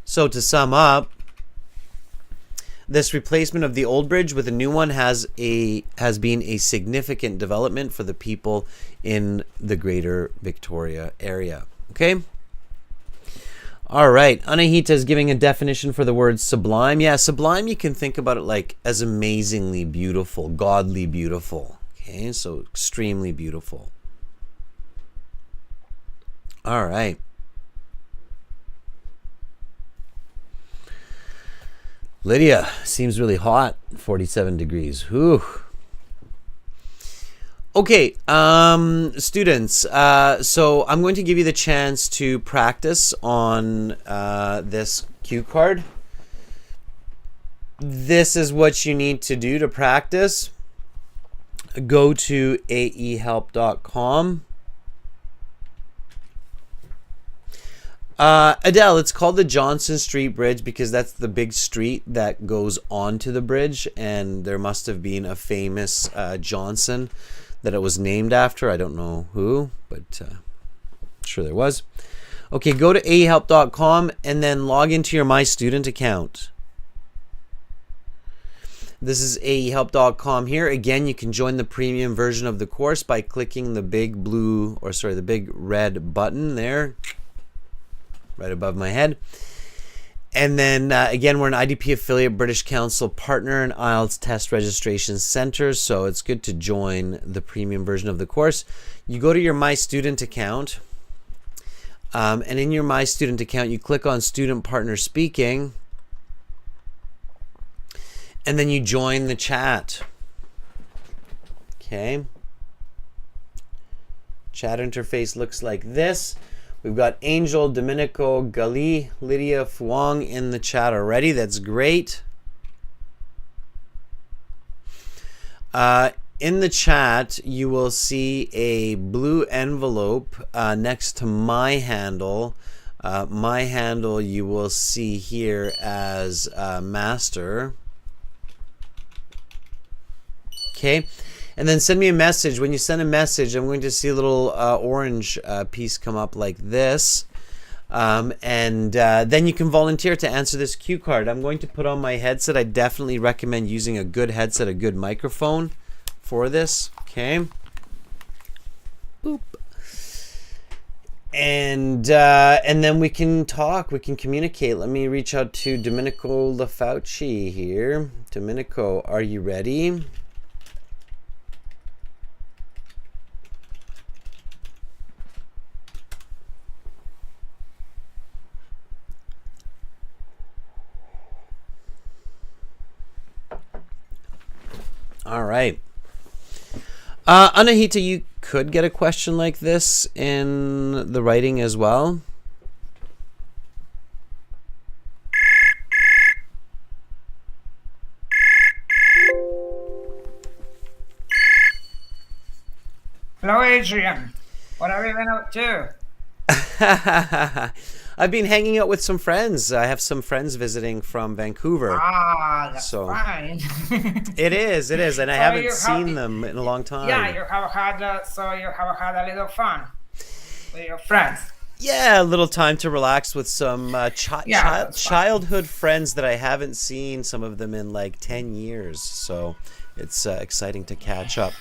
S1: So to sum up, this replacement of the old bridge with a new one has been a significant development for the people in the Greater Victoria area. Okay? All right. Anahita is giving a definition for the word sublime. Yeah, sublime, you can think about it like as amazingly beautiful, godly beautiful. Okay, so extremely beautiful. All right. Lydia, seems really hot, 47 degrees. Whew. Okay, students, so I'm going to give you the chance to practice on this cue card. This is what you need to do to practice. Go to aehelp.com. Adele, it's called the Johnson Street Bridge because that's the big street that goes onto the bridge, and there must have been a famous Johnson that it was named after. I don't know who, but I'm sure there was. Okay, go to aehelp.com and then log into your My Student account. This is aehelp.com here. Again, you can join the premium version of the course by clicking the big the big red button there, right above my head. And then again, we're an IDP affiliate, British Council partner, and IELTS test registration center. So it's good to join the premium version of the course. You go to your My Student account, and in your My Student account, you click on Student Partner Speaking, and then you join the chat. Okay. Chat interface looks like this. We've got Angel, Domenico, Gali, Lydia, Phuong in the chat already. That's great. In the chat, you will see a blue envelope next to my handle. My handle you will see here as master. Okay. And then send me a message. When you send a message, I'm going to see a little orange piece come up like this. And then you can volunteer to answer this cue card. I'm going to put on my headset. I definitely recommend using a good headset, a good microphone for this. Okay. Boop. And then we can talk. We can communicate. Let me reach out to Domenico La Fauci here. Domenico, are you ready? All right. Anahita, you could get a question like this in the writing as well.
S2: Hello, Adrian. What have you been up to?
S1: I've been hanging out with some friends. I have some friends visiting from Vancouver.
S2: Ah, that's fine.
S1: It is, and I haven't seen them in a long time.
S2: Yeah, you have had a little fun with your friends.
S1: Yeah, a little time to relax with some childhood friends that I haven't seen, some of them in like 10 years. So it's exciting to catch up.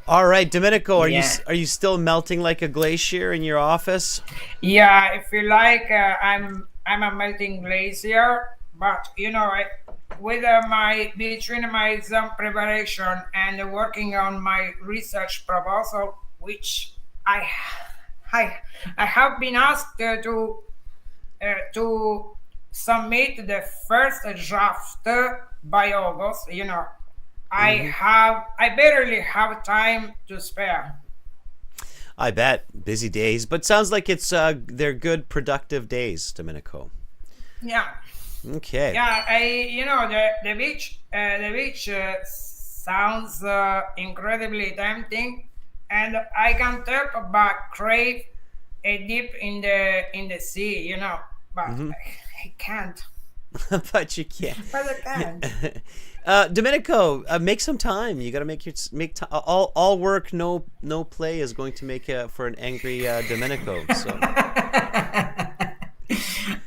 S1: All right, Domenico, are you still melting like a glacier in your office?
S2: Yeah, if you like, I'm a melting glacier, but you know, between my exam preparation and working on my research proposal, which I have been asked to submit the first draft by August. You know. I barely have time to spare.
S1: I bet. Busy days, but sounds like they're good, productive days, Domenico.
S2: Yeah.
S1: Okay.
S2: Yeah, the beach sounds incredibly tempting, and I can talk about crave a dip in the sea, you know, but I can't.
S1: But you can't.
S2: But I can't.
S1: Domenico, make some time. You got to make time. All work, no play is going to make for an angry Domenico. So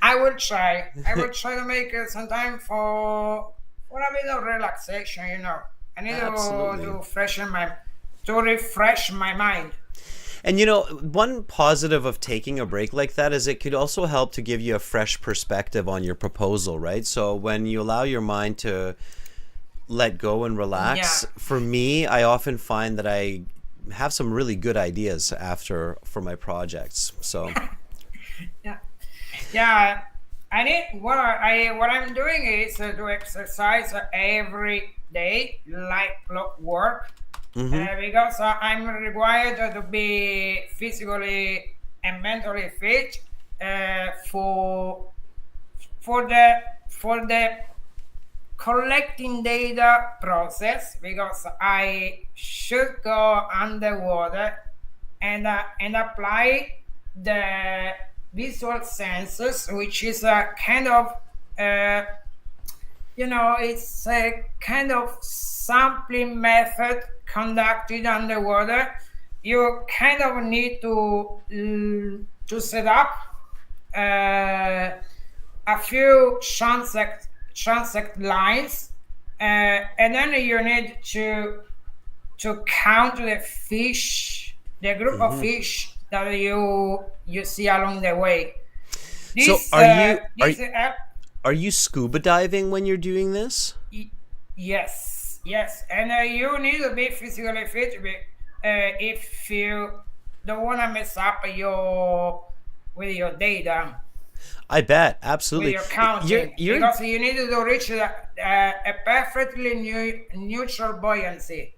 S2: I will try. I will try to make some time for a bit of relaxation. I need
S1: Absolutely.
S2: to refresh my mind.
S1: And one positive of taking a break like that is it could also help to give you a fresh perspective on your proposal, right? So when you allow your mind to let go and relax,
S2: Yeah.
S1: for me, I often find that I have some really good ideas for my projects. So
S2: Yeah. Yeah. I need what I'm doing is to exercise every day, like clockwork, because I'm required to be physically and mentally fit for the for the collecting data process, because I should go underwater and apply the visual senses, which is a kind of uh, it's a kind of sampling method conducted underwater. You kind of need to set up a few transect lines, and then you need to count the fish, the group of fish that you see along the way.
S1: So
S2: This
S1: are you
S2: this
S1: are you scuba diving when you're doing this?
S2: yes, and you need to be physically fit if you don't want to mess up with your data,
S1: I bet,
S2: with
S1: absolutely.
S2: your
S1: You're
S2: counting,
S1: you're
S2: because you need to reach a perfectly neutral buoyancy,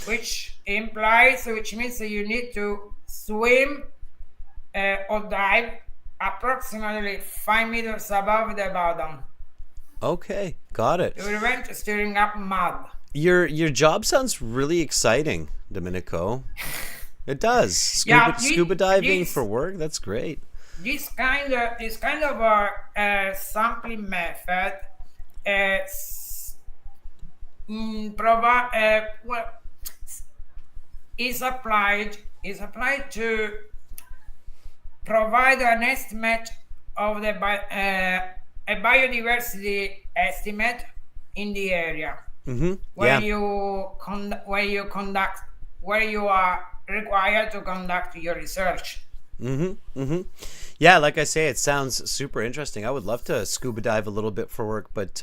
S2: which means that you need to swim or dive approximately 5 meters above the bottom
S1: okay. Got it.
S2: to prevent stirring up mud.
S1: Your job sounds really exciting, Domenico. It does.
S2: Yeah,
S1: Scuba diving
S2: this
S1: for work. That's great.
S2: this kind of sampling method provide is applied to provide an estimate of a biodiversity estimate in the area where
S1: Yeah.
S2: where you are required to conduct your research.
S1: Yeah, like I say, it sounds super interesting. I would love to scuba dive a little bit for work, but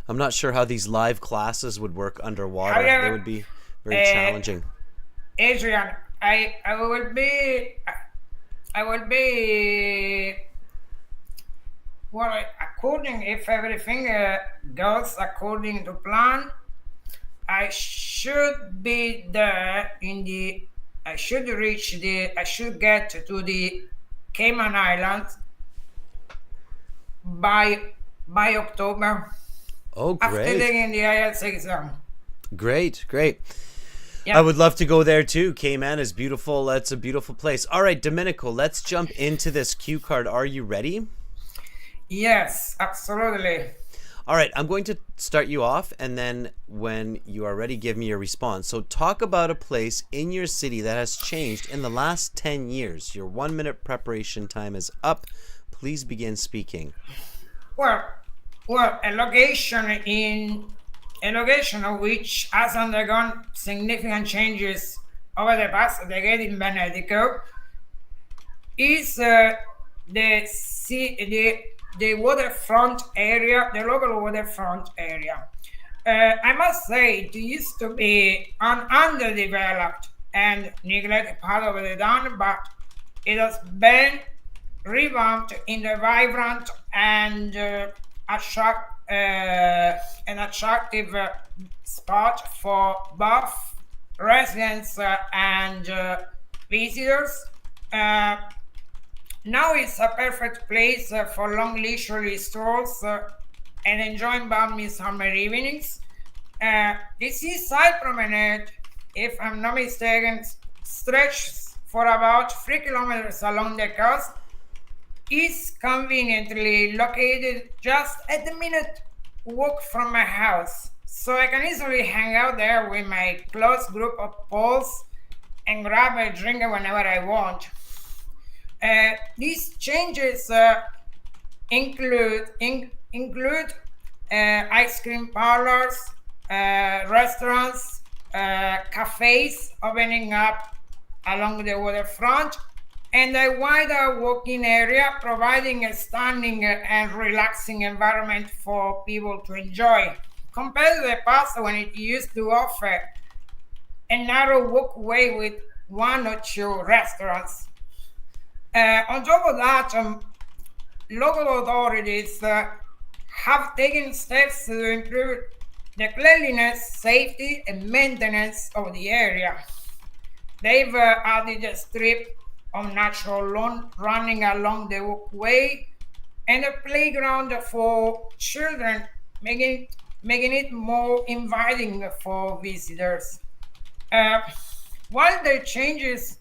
S1: I'm not sure how these live classes would work underwater. They
S2: However,
S1: would be very
S2: uh,
S1: challenging.
S2: Adrian, I will be well, according, if everything goes according to plan, I should be there I should get to the Cayman Islands by October,
S1: Oh,
S2: after
S1: great.
S2: taking the IELTS exam.
S1: Great, great.
S2: Yeah.
S1: I would love to go there too. Cayman is beautiful. That's a beautiful place. All right, Domenico, let's jump into this cue card. Are you ready?
S2: Yes, absolutely.
S1: All right, I'm going to start you off, and then when you are ready, give me your response. So talk about a place in your city that has changed in the last 10 years. Your 1 minute preparation time is up. Please begin speaking.
S2: Well, a location which has undergone significant changes over the past decade in Benedico is the waterfront area, the local waterfront area. I must say, it used to be an underdeveloped and neglected part of the town, but it has been revamped in a vibrant and attractive spot for both residents and visitors. Now it's a perfect place for long leisurely strolls and enjoying balmy summer evenings. The seaside promenade, if I'm not mistaken, stretches for about 3 kilometers along the coast, is conveniently located just a minute walk from my house, so I can easily hang out there with my close group of Poles and grab a drink whenever I want. These changes include ice cream parlors, restaurants, cafes opening up along the waterfront, and a wider walking area, providing a stunning and relaxing environment for people to enjoy, compared to the past when it used to offer a narrow walkway with one or two restaurants. On top of that, local authorities have taken steps to improve the cleanliness, safety, and maintenance of the area. They've added a strip of natural lawn running along the walkway and a playground for children, making it more inviting for visitors. While the changes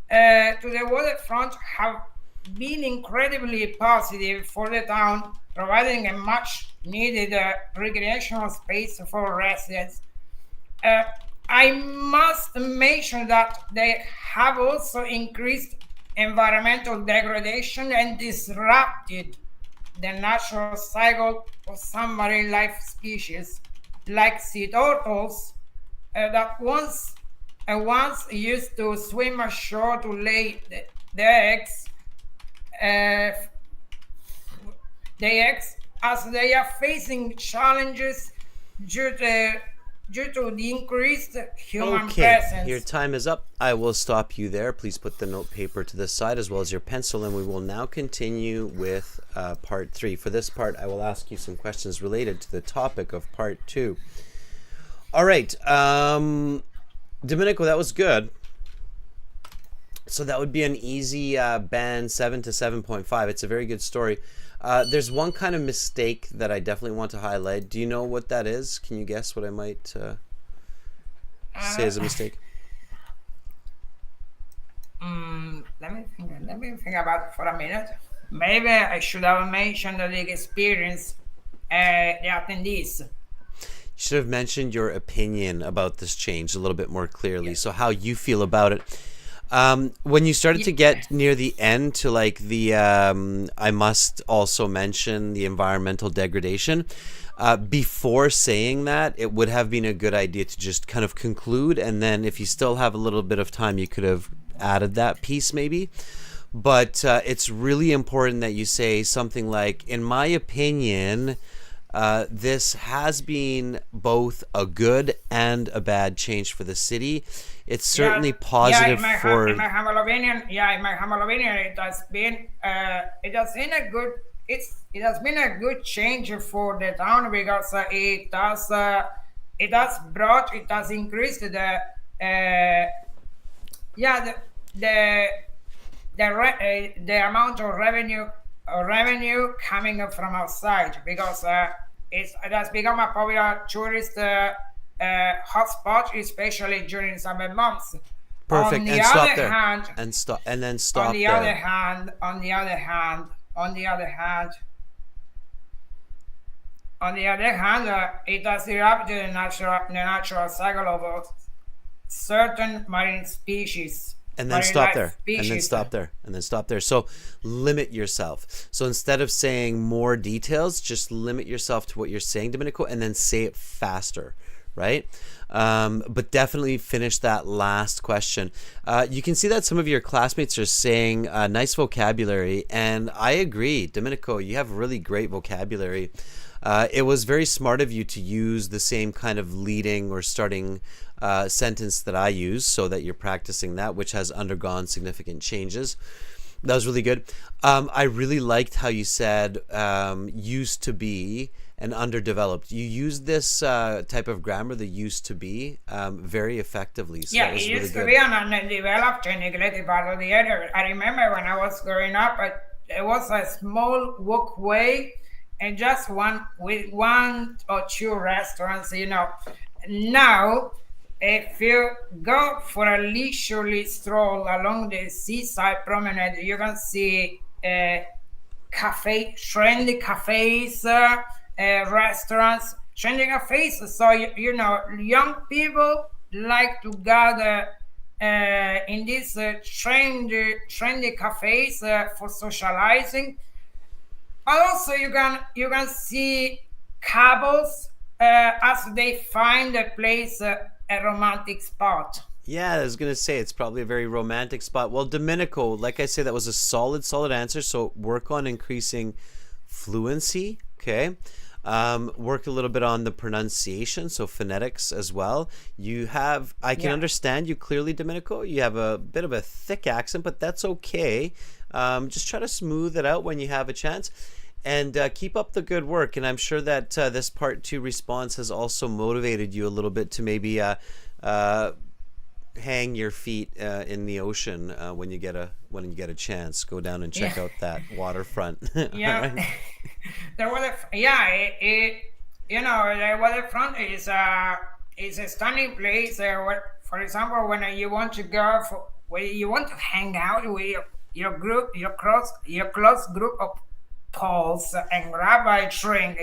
S2: to the waterfront have been incredibly positive for the town, providing a much needed recreational space for residents, I must mention that they have also increased environmental degradation and disrupted the natural cycle of some marine life species, like sea turtles, that once used to swim ashore to lay their eggs. As they are facing challenges due to the increased human presence.
S1: Your time is up. I will stop you there. Please put the note paper to the side as well as your pencil, and we will now continue with part 3. For this part, I will ask you some questions related to the topic of part 2. All right. Domenico, that was good. So that would be an easy band 7 to 7.5. It's a very good story. There's one kind of mistake that I definitely want to highlight. Do you know what that is? Can you guess what I might say as a mistake?
S2: Let me think about it for a minute. Maybe I should have mentioned the experience, the attendees.
S1: You should have mentioned your opinion about this change a little bit more clearly. Yes. So how you feel about it. When you started to get near the end to like the, I must also mention the environmental degradation, before saying that, it would have been a good idea to just kind of conclude. And then if you still have a little bit of time, you could have added that piece maybe. But it's really important that you say something like, in my opinion, this has been both a good and a bad change for the city. It's certainly positive
S2: in my humble opinion, it has been a good change for the town, because it has increased the amount of revenue coming from outside, because it has become a popular tourist hotspot, especially during summer months.
S1: Perfect.
S2: On
S1: and stop there. And then stop
S2: on the
S1: there.
S2: other hand, it has disrupted the natural cycle of certain marine species.
S1: And then stop there. And then stop there. So limit yourself. So instead of saying more details, just limit yourself to what you're saying, Domenico, and then say it faster, right? But definitely finish that last question. You can see that some of your classmates are saying nice vocabulary, and I agree. Domenico, you have really great vocabulary. It was very smart of you to use the same kind of leading or starting sentence that I use, so that you're practicing that, which has undergone significant changes. That was really good. I really liked how you said used to be and underdeveloped. You used this type of grammar, the used to be, very effectively. So that was
S2: it
S1: really
S2: used
S1: good.
S2: to be an undeveloped and neglected part of the area. I remember when I was growing up, it was a small walkway and just one or two restaurants, Now, if you go for a leisurely stroll along the seaside promenade, you can see trendy cafes, restaurants, trendy cafes. So, young people like to gather in these trendy cafes for socializing. Also, you can see couples as they find a place, a romantic spot.
S1: Yeah, I was gonna say it's probably a very romantic spot. Well, Domenico, like I said, that was a solid answer. So work on increasing fluency. Okay. Work a little bit on the pronunciation, so phonetics as well. I can
S2: Yeah.
S1: understand you clearly, Domenico. You have a bit of a thick accent, but that's okay. Just try to smooth it out when you have a chance. And keep up the good work. And I'm sure that this part two response has also motivated you a little bit to maybe uh, hang your feet in the ocean when you get a chance. Go down and check
S2: Yeah.
S1: out that waterfront. All
S2: Yeah.
S1: right.
S2: The waterfront is a stunning place. For example, when you want to go for when you want to hang out with your group, your close group of pals and grab a drink.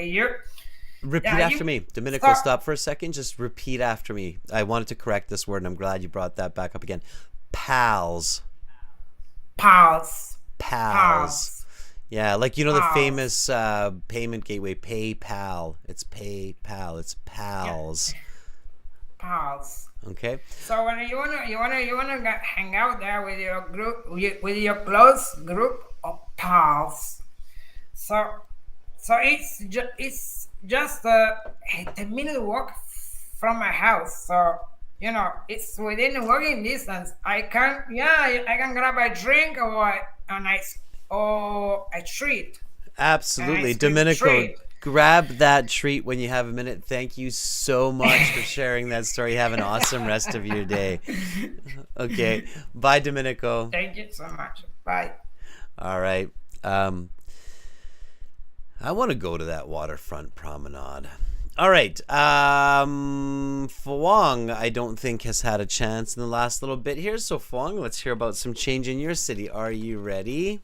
S1: Repeat
S2: Yeah,
S1: after
S2: you
S1: me. Domenico,
S2: start
S1: stop for a second. Just repeat after me. I wanted to correct this word, and I'm glad you brought that back up again. Pals.
S2: pals,
S1: Pals.
S2: pals,
S1: Yeah, like the
S2: pals.
S1: famous payment gateway, PayPal. It's PayPal. It's
S2: Yeah,
S1: pals.
S2: pals.
S1: Okay.
S2: So when hang out there with your group, with your close group of pals. So it's just a 10-minute walk from my house. So it's within walking distance. I can grab a drink or a treat, an
S1: Absolutely.
S2: ice cream
S1: Domenico,
S2: treat.
S1: grab that treat when you have a minute. Thank you so much for sharing that story. Have an awesome rest of your day. Okay. Bye, Domenico.
S2: Thank you so much. Bye.
S1: All right. I want to go to that waterfront promenade. All right. Phuong, I don't think has had a chance in the last little bit here. So, Phuong, let's hear about some change in your city. Are you ready?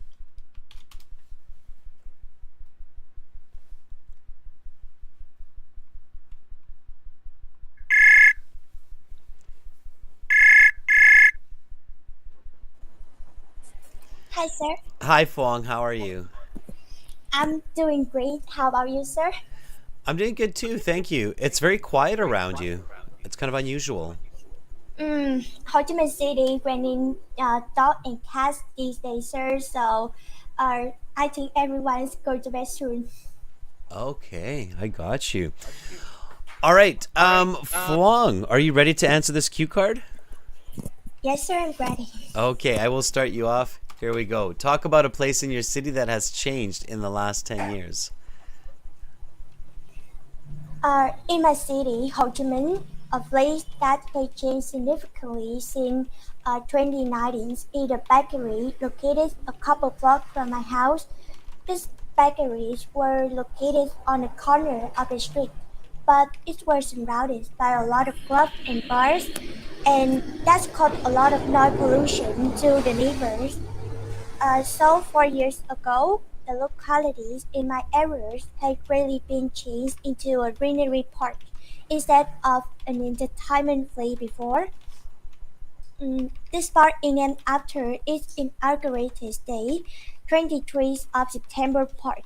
S3: Hi, sir.
S1: Hi, Phuong. How are you?
S3: I'm doing great. How about you, sir?
S1: I'm doing good too. Thank you. It's very quiet around you. It's kind of unusual.
S3: Ho Chi Minh City raining dog and cats these days, sir. So, I think everyone's going to bed soon.
S1: Okay, I got you. All right. Phuong, are you ready to answer this cue card?
S3: Yes, sir. I'm ready.
S1: Okay, I will start you off. Here we go. Talk about a place in your city that has changed in the last 10 years.
S3: In my city, Ho Chi Minh, a place that has changed significantly since 2019 is a bakery located a couple blocks from my house. These bakeries were located on the corner of the street, but it was surrounded by a lot of clubs and bars, and that's caused a lot of noise pollution to the neighbors. So 4 years ago, the localities in my areas had really been changed into a greenery park instead of an entertainment play before. This park is named after its inaugurated day, 23 of September Park,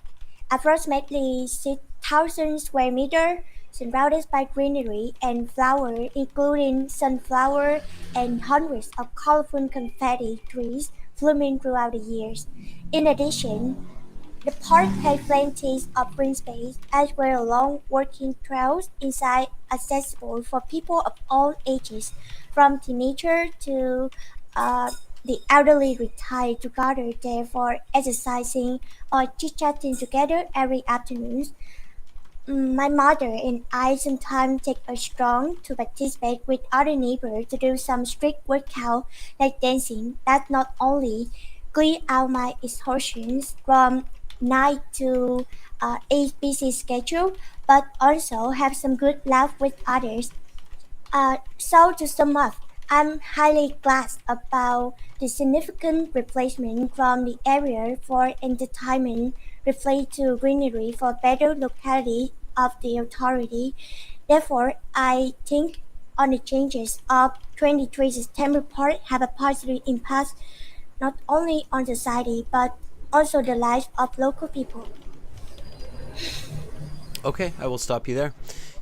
S3: approximately 6,000 square meters, surrounded by greenery and flowers, including sunflower and hundreds of colorful confetti trees blooming throughout the years. In addition, the park has plenty of green space as well as long walking trails inside accessible for people of all ages, from teenagers to uh, the elderly retired to gather there for exercising or chit-chatting together every afternoon. My mother and I sometimes take a stroll to participate with other neighbors to do some street workout like dancing. That not only clear out my exhaustions from 9 to 8 busy schedule, but also have some good laugh with others. So to sum up, I'm highly glad about the significant replacement from the area for entertainment replaced to greenery for better locality of the authority. Therefore, I think on the changes of 23 September Park have a positive impact not only on society but also the lives of local people.
S1: Okay, I will stop you there.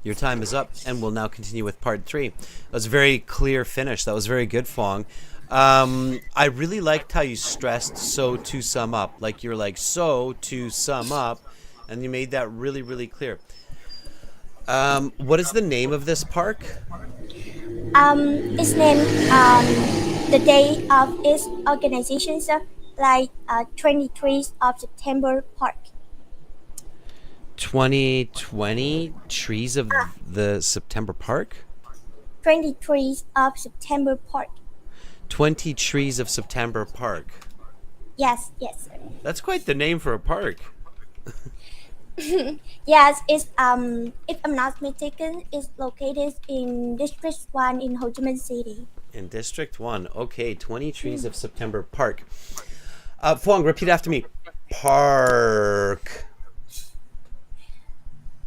S1: Your time is up, and we'll now continue with part 3. That was a very clear finish. That was very good, Phuong. I really liked how you stressed "so to sum up." Like you're like "so to sum up," and you made that really, really clear. What is the name of this park?
S3: Its name, the day of its organization, sir, like 23 of September Park.
S1: 2020 Trees of the September Park?
S3: 23 of September Park.
S1: 20 Trees of September Park.
S3: Yes, yes, sir.
S1: That's quite the name for a park.
S3: Yes, it's if I'm not mistaken, it's located in District 1 in Ho Chi Minh City.
S1: In District 1. Okay, 20 Trees of September Park. Phuong, repeat after me. Park.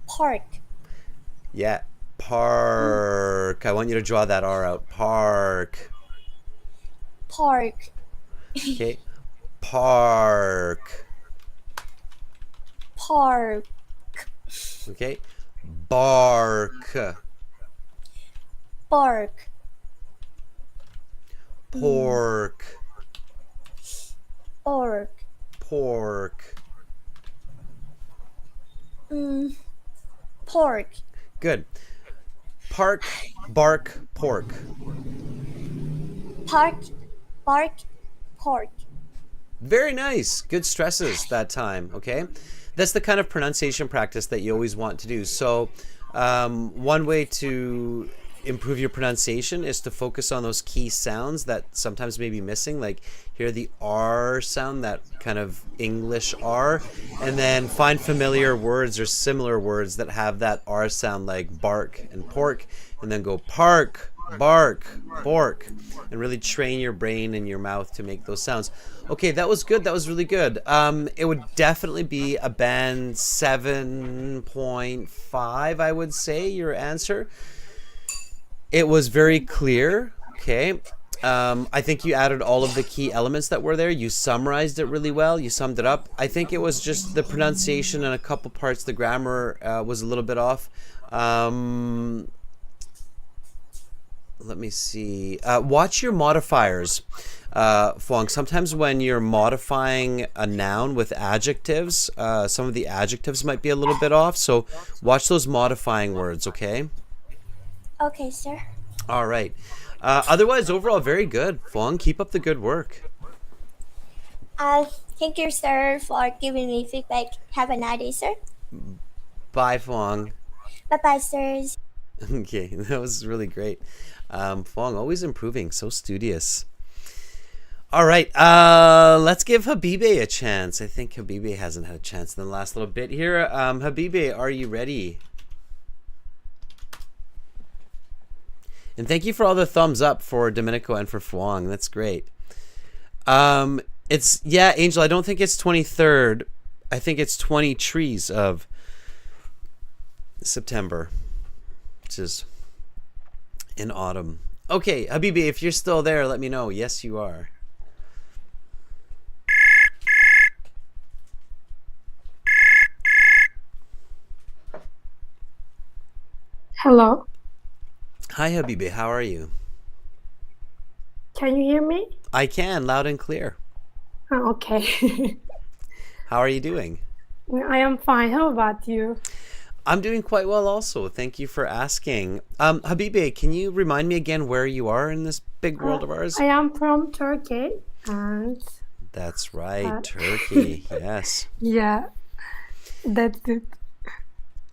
S3: Park.
S1: Yeah, park. I want you to draw that R out. Park.
S3: Park.
S1: Okay. Park.
S3: Park.
S1: Okay. Bark.
S3: Bark.
S1: Pork.
S3: Pork.
S1: Pork.
S3: Pork.
S1: Good. Park, bark, pork.
S3: Park. Bark. Pork.
S1: Very nice. Good stresses that time, okay? That's the kind of pronunciation practice that you always want to do. So one way to improve your pronunciation is to focus on those key sounds that sometimes may be missing, like hear the R sound, that kind of English R, and then find familiar words or similar words that have that R sound, like bark and pork, and then go park, bark, bork, and really train your brain and your mouth to make those sounds. Okay, that was good. That was really good. It would definitely be a band 7.5, I would say, your answer. It was very clear. Okay. I think you added all of the key elements that were there. You summarized it really well. You summed it up. I think it was just the pronunciation and a couple parts, the grammar was a little bit off. Let me see. Watch your modifiers, Phuong. Sometimes when you're modifying a noun with adjectives, some of the adjectives might be a little bit off. So watch those modifying words, okay?
S3: Okay, sir.
S1: All right. Otherwise, overall, very good. Phuong, keep up the good work.
S3: Thank you, sir, for giving me feedback. Have a nice day, sir.
S1: Bye, Phuong.
S3: Bye-bye, sirs.
S1: Okay, that was really great. Phuong, always improving, so studious. All right, let's give Habibe a chance. I think Habibe hasn't had a chance in the last little bit here. Habibe, are you ready? And thank you for all the thumbs up for Domenico and for Phuong. That's great. It's, yeah, Angel, I don't think it's 23rd. I think it's 20 trees of September, which is in autumn. Okay, Habibi, if you're still there, let me know. Yes, you are.
S4: Hello.
S1: Hi, Habibi. How are you?
S4: Can you hear me?
S1: I can, loud and clear.
S4: Oh, okay.
S1: How are you doing?
S4: I am fine. How about you?
S1: I'm doing quite well also. Thank you for asking. Habibi, can you remind me again where you are in this big world of ours?
S4: I am from Turkey. And
S1: That's right, Turkey. Yes.
S4: yeah, that's it.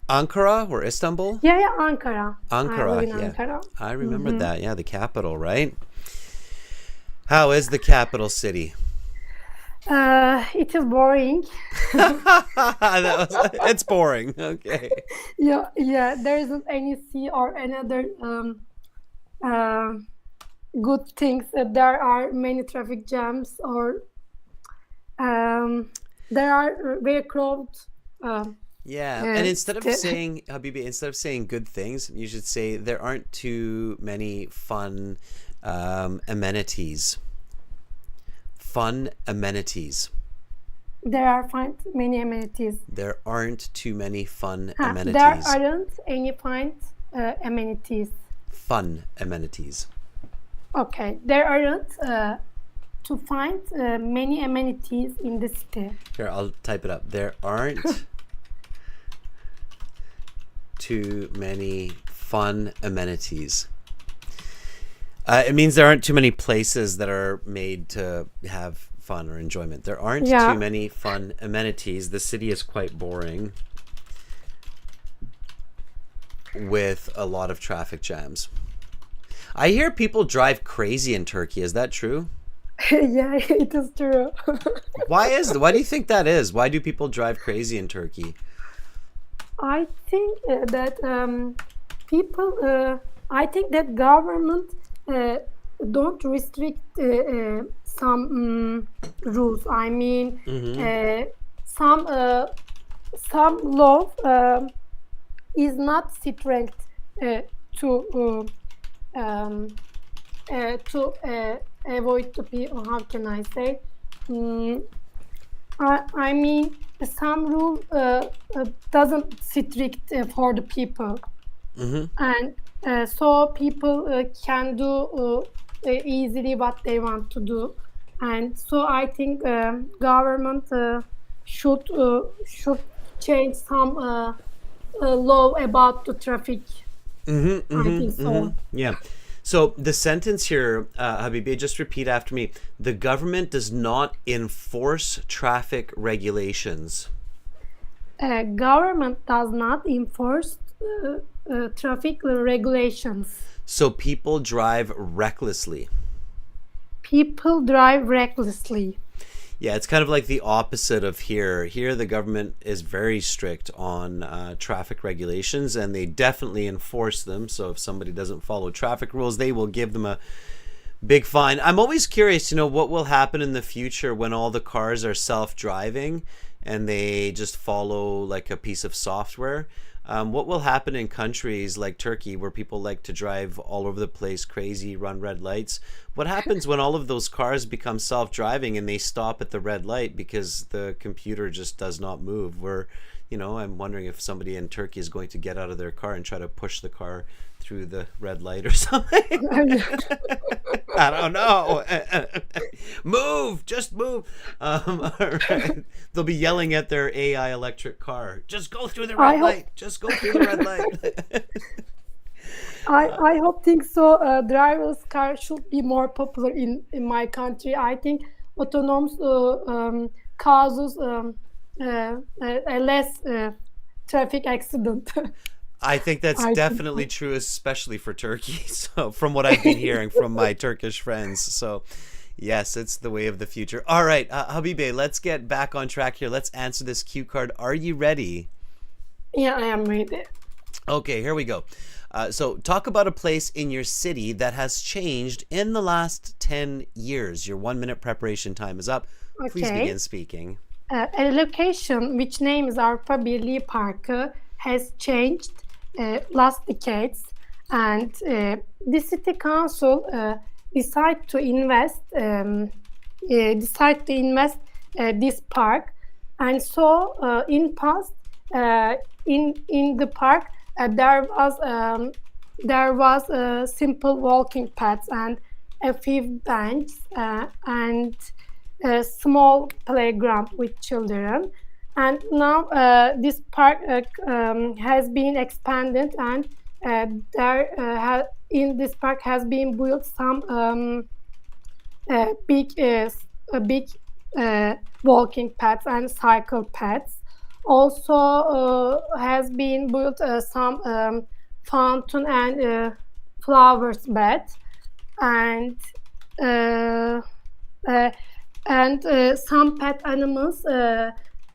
S1: Ankara or Istanbul?
S4: Yeah, Ankara.
S1: Ankara,
S4: I live in
S1: yeah.
S4: Ankara.
S1: I remember that. Yeah, the capital, right? How is the capital city?
S4: It is boring.
S1: It's boring. Okay.
S4: Yeah. There isn't any sea or another good things. There are many traffic jams, or there are very crowded.
S1: Yeah, and instead of saying, Habibi, instead of saying good things, you should say there aren't too many fun amenities. Fun amenities.
S4: there are many amenities.
S1: There aren't too many fun
S4: There
S1: amenities.
S4: aren't any amenities.
S1: Fun amenities.
S4: Okay, there aren't to find many amenities in the city.
S1: Here, I'll type it up. There aren't too many fun amenities. It means there aren't too many places that are made to have fun or enjoyment. There aren't too many fun amenities. The city is quite boring with a lot of traffic jams. I hear people drive crazy in Turkey. Is that true?
S4: Yeah, it is true.
S1: Why do you think that is? Why do people drive crazy in Turkey?
S4: I think that I think that government don't restrict some rules. I mean, some law is not strict to avoid the people. How can I say? I mean, some rule doesn't strict for the people, and so people can do easily what they want to do, and so I think government should change some law about the traffic. I think so.
S1: Yeah. So the sentence here, Habibe, just repeat after me. The government does not enforce traffic regulations.
S4: Government does not enforce traffic regulations.
S1: So people drive recklessly.
S4: People drive recklessly.
S1: Yeah, it's kind of like the opposite of here. Here, the government is very strict on traffic regulations, and they definitely enforce them. So if somebody doesn't follow traffic rules, they will give them a big fine. I'm always curious, what will happen in the future when all the cars are self-driving and they just follow like a piece of software. What will happen in countries like Turkey where people like to drive all over the place, crazy, run red lights? What happens when all of those cars become self-driving and they stop at the red light because the computer just does not move? I'm wondering if somebody in Turkey is going to get out of their car and try to push the car through the red light or something. I don't know. Move, just move. All right. They'll be yelling at their AI electric car. Just go through the red light. Just go through the red light.
S4: I think so. Driverless car should be more popular in my country. I think autonomous causes a less traffic accident.
S1: I think that's definitely true, especially for Turkey. So from what I've been hearing from my Turkish friends. So yes, it's the way of the future. All right, Habibe, let's get back on track here. Let's answer this cue card. Are you ready?
S4: Yeah, I am ready.
S1: Okay, here we go. So talk about a place in your city that has changed in the last 10 years. Your 1-minute preparation time is up.
S4: Okay.
S1: Please begin speaking.
S4: A location which name is Avrupa Birliği Parkı has changed last decades, and the city council decided to invest this park, and so in past in the park there was a simple walking paths and a few benches and a small playground with children. And now this park has been expanded, and in this park has been built some big walking paths and cycle paths. Also has been built some fountain and flowers bed, and some pet animals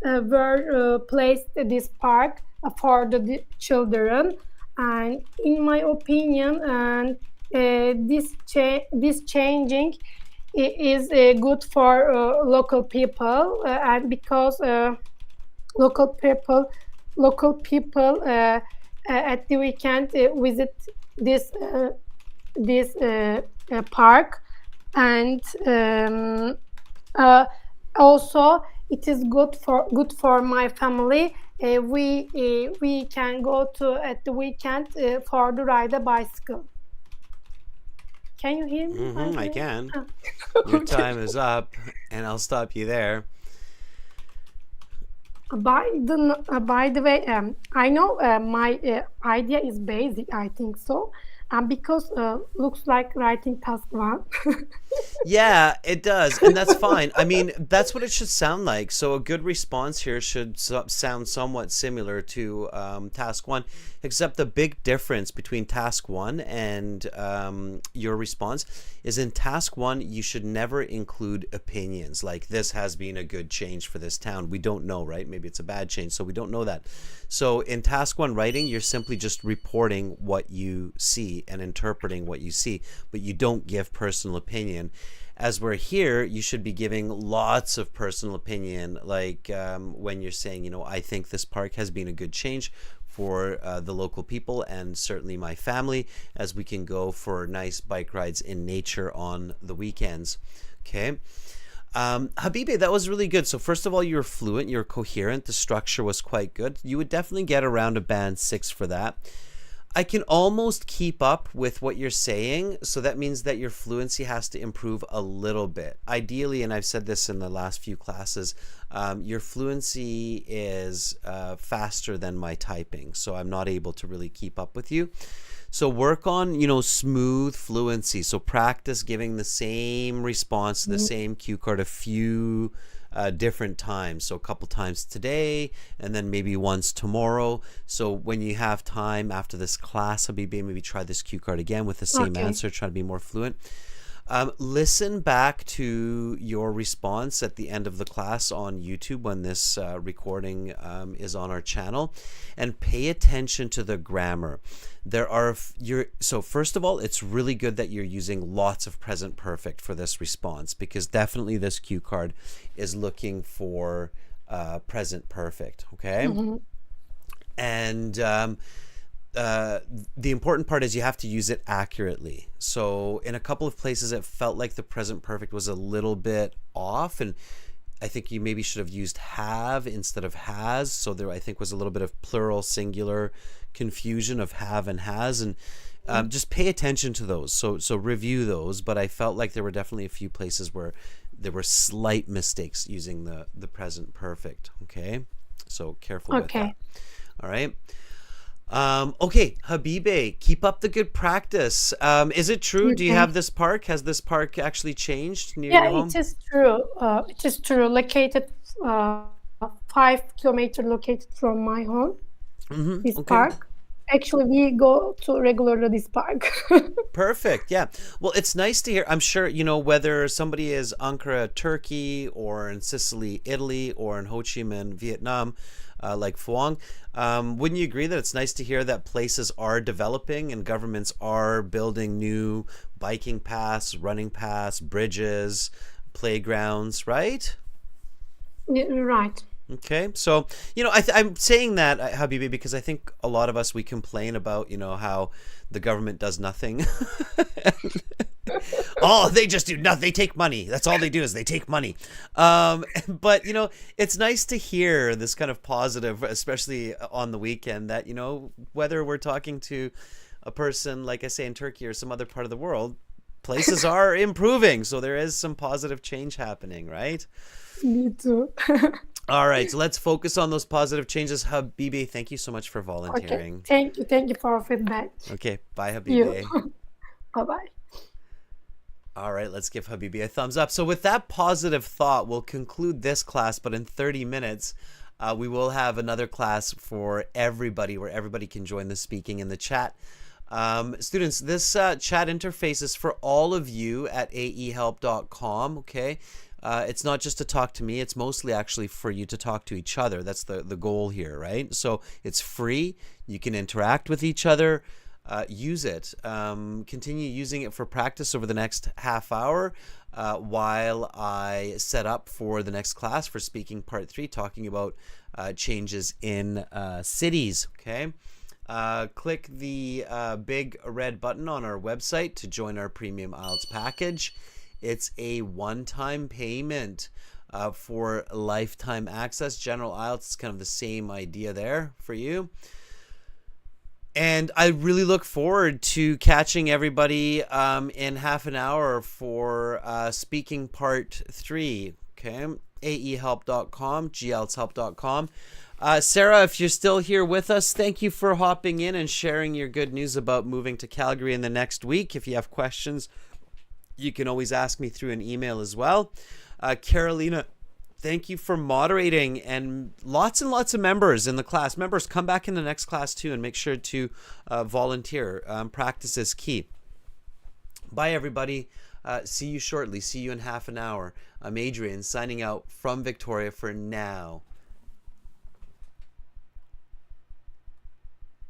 S4: were placed in this park for the children. And in my opinion, and this changing is good for local people, and because local people at the weekend visit this park, and also it is good for my family. We can go to at the weekend for the ride a bicycle. Can you hear me?
S1: I can.
S4: Ah.
S1: Your time is up, and I'll stop you there.
S4: By the way, I know my idea is basic. I think so, because looks like writing task 1.
S1: Yeah, it does, and that's fine. I mean, that's what it should sound like. So a good response here should sound somewhat similar to task 1, except the big difference between task 1 and your response is in task 1, you should never include opinions like this has been a good change for this town. We don't know, right? Maybe it's a bad change, so we don't know that. So in task 1 writing, you're simply just reporting what you see and interpreting what you see, but you don't give personal opinion. As we're here, you should be giving lots of personal opinion, like when you're saying, you know, I think this park has been a good change for the local people and certainly my family, as we can go for nice bike rides in nature on the weekends. Okay. Habibe, that was really good. So first of all, you're fluent, you're coherent, the structure was quite good. You would definitely get around a band 6 for that. I can almost keep up with what you're saying, so that means that your fluency has to improve a little bit. Ideally, and I've said this in the last few classes, your fluency is faster than my typing, so I'm not able to really keep up with you. So work on, you know, smooth fluency. So practice giving the same response to the same cue card a few different times. So a couple times today and then maybe once tomorrow. So when you have time after this class, Habibe, maybe try this cue card again with the same answer, try to be more fluent. Listen back to your response at the end of the class on YouTube when this recording is on our channel, and pay attention to the grammar. So first of all, it's really good that you're using lots of present perfect for this response, because definitely this cue card is looking for present perfect. Okay. And the important part is you have to use it accurately. So in a couple of places it felt like the present perfect was a little bit off, and I think you maybe should have used have instead of has. So there, I think, was a little bit of plural singular confusion of have and has, and just pay attention to those. So review those. But I felt like there were definitely a few places where there were slight mistakes using the present perfect. Okay, so careful with that. All right. Okay, Habibe, keep up the good practice. Is it true? Do you have this park? Has this park actually changed near your home?
S4: It is true. It is true. Located 5 kilometers located from my home. This park. Actually, we go to regularly this park.
S1: Perfect. Yeah. Well, it's nice to hear. I'm sure, you know, whether somebody is Ankara, Turkey, or in Sicily, Italy, or in Ho Chi Minh, Vietnam, like Phuong, wouldn't you agree that it's nice to hear that places are developing and governments are building new biking paths, running paths, bridges, playgrounds, right?
S4: Yeah, right.
S1: Okay, so, you know, I'm saying that, Habibi, because I think a lot of us, we complain about, you know, how the government does nothing. Oh, they just do nothing. They take money. That's all they do is they take money. But, you know, it's nice to hear this kind of positive, especially on the weekend, that, you know, whether we're talking to a person, like I say, in Turkey or some other part of the world, places are improving. So there is some positive change happening, right?
S4: Me too.
S1: All right, so let's focus on those positive changes. Habibi, thank you so much for volunteering.
S4: Okay. Thank you for feedback.
S1: Okay, bye, Habibi.
S4: Bye-bye.
S1: All right, let's give Habibi a thumbs up. So with that positive thought, we'll conclude this class, but in 30 minutes, we will have another class for everybody where everybody can join the speaking in the chat. Students, this chat interface is for all of you at aehelp.com, okay? It's not just to talk to me, it's mostly actually for you to talk to each other. That's the goal here, right? So it's free, you can interact with each other, use it. Continue using it for practice over the next half hour while I set up for the next class for speaking part 3, talking about changes in cities, okay? Click the big red button on our website to join our premium IELTS package. It's a one-time payment for lifetime access. General IELTS is kind of the same idea there for you. And I really look forward to catching everybody in half an hour for speaking part 3. Okay, aehelp.com, glshelp.com. Sarah, if you're still here with us, thank you for hopping in and sharing your good news about moving to Calgary in the next week. If you have questions, you can always ask me through an email as well. Carolina, thank you for moderating, and lots of members in the class. Members, come back in the next class too and make sure to volunteer. Practice is key. Bye, everybody. See you shortly. See you in half an hour. I'm Adrian, signing out from Victoria for now.